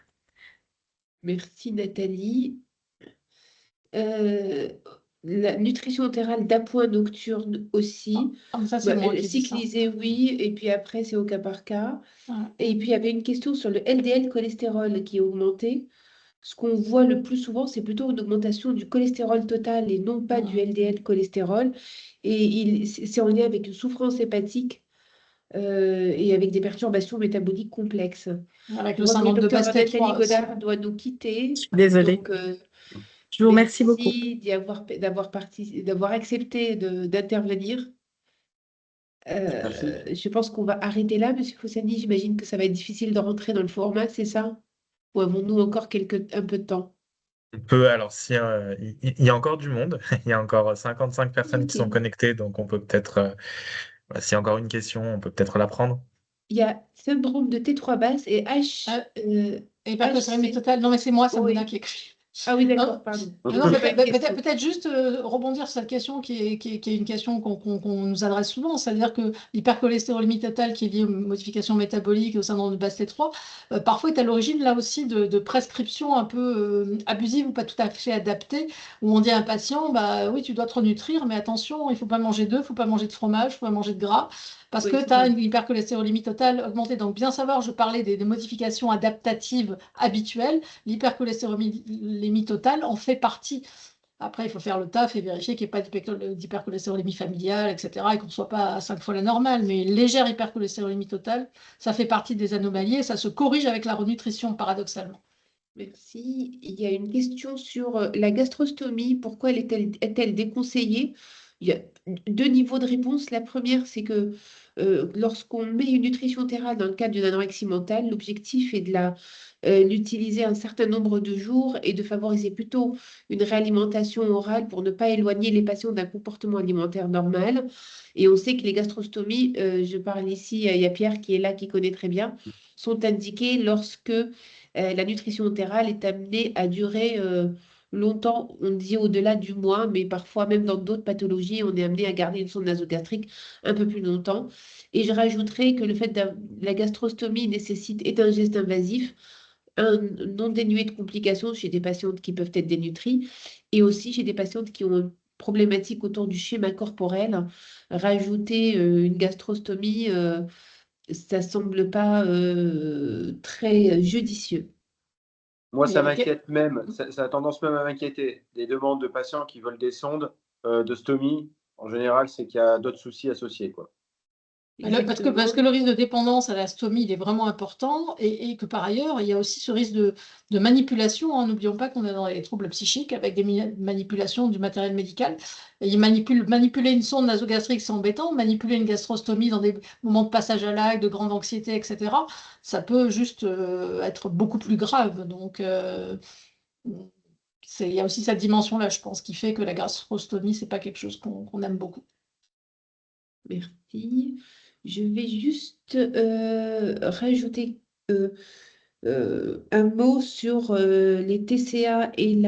Merci Nathalie. La nutrition entérale d'appoint nocturne aussi. Ça, c'est moi qui dis ça. Cyclisée, oui, et puis après, c'est au cas par cas. Ouais. Et puis, il y avait une question sur le LDL cholestérol qui est augmenté. Ce qu'on voit le plus souvent, c'est plutôt une augmentation du cholestérol total et non pas du LDL cholestérol. Et c'est en lien avec une souffrance hépatique et avec des perturbations métaboliques complexes. Avec Je le vois que syndrome le de docteur basket Nathalie 3 aussi. Godard doit nous quitter. Désolée. Donc, Je vous remercie beaucoup. merci d'avoir accepté d'intervenir. Merci. Je pense qu'on va arrêter là, Monsieur Fossani. J'imagine que ça va être difficile de rentrer dans le format, c'est ça? Ou avons-nous encore un peu de temps? On peut, alors, si, il y a encore du monde, il y a encore 55 personnes qui sont Ok. connectées, donc on peut peut-être, s'il y a encore une question, on peut peut-être la prendre. Il y a syndrome de T3 basse et Euh, Hypercholestérolémie HC. totale. Non, mais c'est moi, Samina, Oui. qui écrit. Ah oui, Non, d'accord, pardon. Je non, n'avais pas une peut-être question. juste rebondir sur cette question qui est une question qu'on nous adresse souvent, c'est-à-dire que l'hypercholestérolémie totale qui est liée aux modifications métaboliques et au syndrome de basse T3, parfois est à l'origine là aussi de prescriptions un peu abusives ou pas tout à fait adaptées, où on dit à un patient, bah oui, tu dois te renutrir, mais attention, il ne faut pas manger d'œufs, il ne faut pas manger de fromage, il ne faut pas manger de gras, parce Oui, que c'est tu as ça. une hypercholestérolémie totale augmentée. Donc bien savoir, je parlais des modifications adaptatives habituelles. L'hypercholestérolémie totale en fait partie. Après, il faut faire le taf et vérifier qu'il n'y ait pas d'hypercholestérolémie familiale, etc., et qu'on ne soit pas à 5 fois la normale. Mais une légère hypercholestérolémie totale, ça fait partie des anomalies et ça se corrige avec la renutrition, paradoxalement. Merci. Il y a une question sur la gastrostomie. Pourquoi est-elle déconseillée? Il y a deux niveaux de réponse. La première, c'est que lorsqu'on met une nutrition entérale dans le cadre d'une anorexie mentale, l'objectif est de l'utiliser un certain nombre de jours et de favoriser plutôt une réalimentation orale pour ne pas éloigner les patients d'un comportement alimentaire normal. Et on sait que les gastrostomies, je parle ici, il y a Pierre qui est là, qui connaît très bien, sont indiquées lorsque la nutrition entérale est amenée à durer longtemps, on dit au-delà du mois, mais parfois même dans d'autres pathologies, on est amené à garder une sonde nasogastrique un peu plus longtemps. Et je rajouterai que le fait de la gastrostomie est un geste invasif, non dénué de complications chez des patientes qui peuvent être dénutries et aussi chez des patientes qui ont une problématique autour du schéma corporel. Rajouter une gastrostomie, ça semble pas très judicieux. Moi, Mais ça m'inquiète même, ça a tendance même à m'inquiéter. Des demandes de patients qui veulent des sondes de stomie, en général, c'est qu'il y a d'autres soucis associés, quoi. Parce que Exactement. le risque de dépendance à la stomie, il est vraiment important et que par ailleurs, il y a aussi ce risque de manipulation, hein. N'oublions pas qu'on est dans les troubles psychiques avec des manipulations du matériel médical. Et manipuler une sonde nasogastrique, c'est embêtant. Manipuler une gastrostomie dans des moments de passage à l'acte, de grande anxiété, etc., ça peut juste être beaucoup plus grave. Donc, il y a aussi cette dimension-là, je pense, qui fait que la gastrostomie, c'est pas quelque chose qu'on aime beaucoup. Merci. Je vais juste rajouter euh, un mot sur les TCA et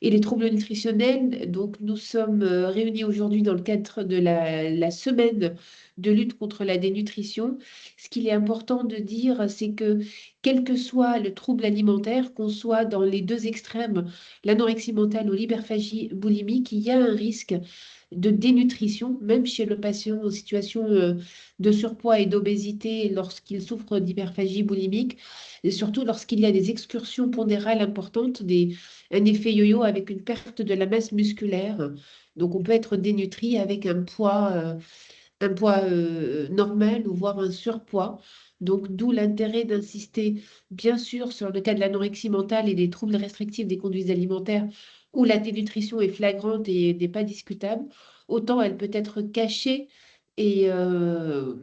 les troubles nutritionnels. Donc, nous sommes réunis aujourd'hui dans le cadre de la semaine de lutte contre la dénutrition. Ce qu'il est important de dire, c'est que quel que soit le trouble alimentaire, qu'on soit dans les deux extrêmes, l'anorexie mentale ou l'hyperphagie boulimique, il y a un risque de dénutrition, même chez le patient en situation de surpoids et d'obésité lorsqu'il souffre d'hyperphagie boulimique, et surtout lorsqu'il y a des excursions pondérales importantes, un effet yo-yo avec une perte de la masse musculaire. Donc on peut être dénutri avec un poids normal ou voire un surpoids. Donc d'où l'intérêt d'insister bien sûr sur le cas de l'anorexie mentale et des troubles restrictifs des conduites alimentaires où la dénutrition est flagrante et n'est pas discutable. Autant elle peut être cachée et, euh,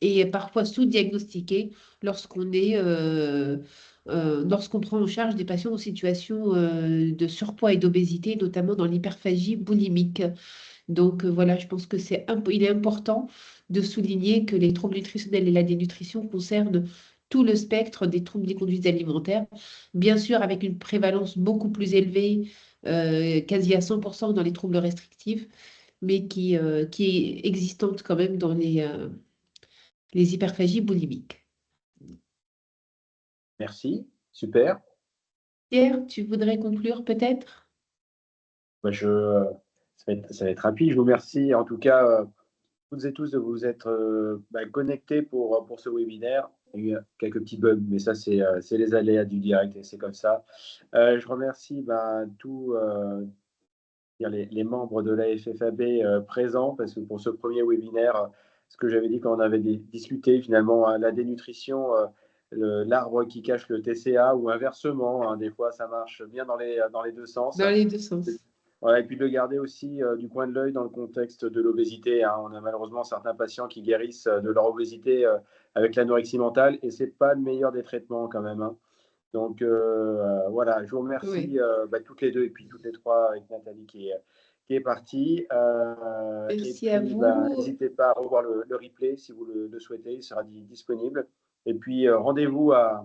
et parfois sous-diagnostiquée lorsqu'on prend en charge des patients en situation de surpoids et d'obésité, notamment dans l'hyperphagie boulimique. Donc voilà, je pense que il est important de souligner que les troubles nutritionnels et la dénutrition concernent tout le spectre des troubles des conduites alimentaires, bien sûr avec une prévalence beaucoup plus élevée, quasi à 100% dans les troubles restrictifs, mais qui est existante quand même dans les hyperphagies boulimiques. Merci, super. Pierre, tu voudrais conclure peut-être? Bah, ça va être rapide. Je vous remercie en tout cas toutes et tous de vous être connectés pour ce webinaire. Il y a eu quelques petits bugs, mais ça, c'est les aléas du direct et c'est comme ça. Je remercie tous les membres de la FFAB présents parce que pour ce premier webinaire, ce que j'avais dit quand on avait discuté, finalement, la dénutrition, l'arbre qui cache le TCA ou inversement, hein, des fois, ça marche bien dans les deux sens. Dans les deux sens. Voilà, et puis de le garder aussi du coin de l'œil dans le contexte de l'obésité, hein. On a malheureusement certains patients qui guérissent de leur obésité avec l'anorexie mentale, et c'est pas le meilleur des traitements quand même, hein. Donc voilà, je vous remercie toutes les deux et puis toutes les trois avec Nathalie qui est partie. Et Merci à puis, vous. n'hésitez pas à revoir le replay si vous le souhaitez, il sera disponible. Et puis, rendez-vous à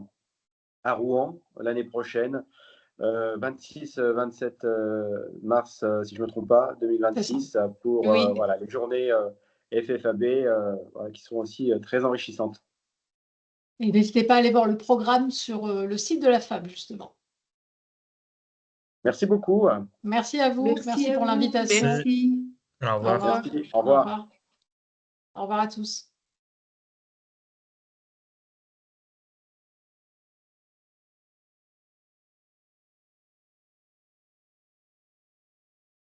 Rouen l'année prochaine, 26-27 mars, si je ne me trompe pas, 2026, pour Oui. voilà, les journées FFAB voilà, qui sont aussi très enrichissantes. Et n'hésitez pas à aller voir le programme sur le site de la FAB, justement. Merci beaucoup. Merci à vous. Merci à pour vous. l'invitation. Merci. Au revoir. Merci. Au revoir. Au revoir à tous.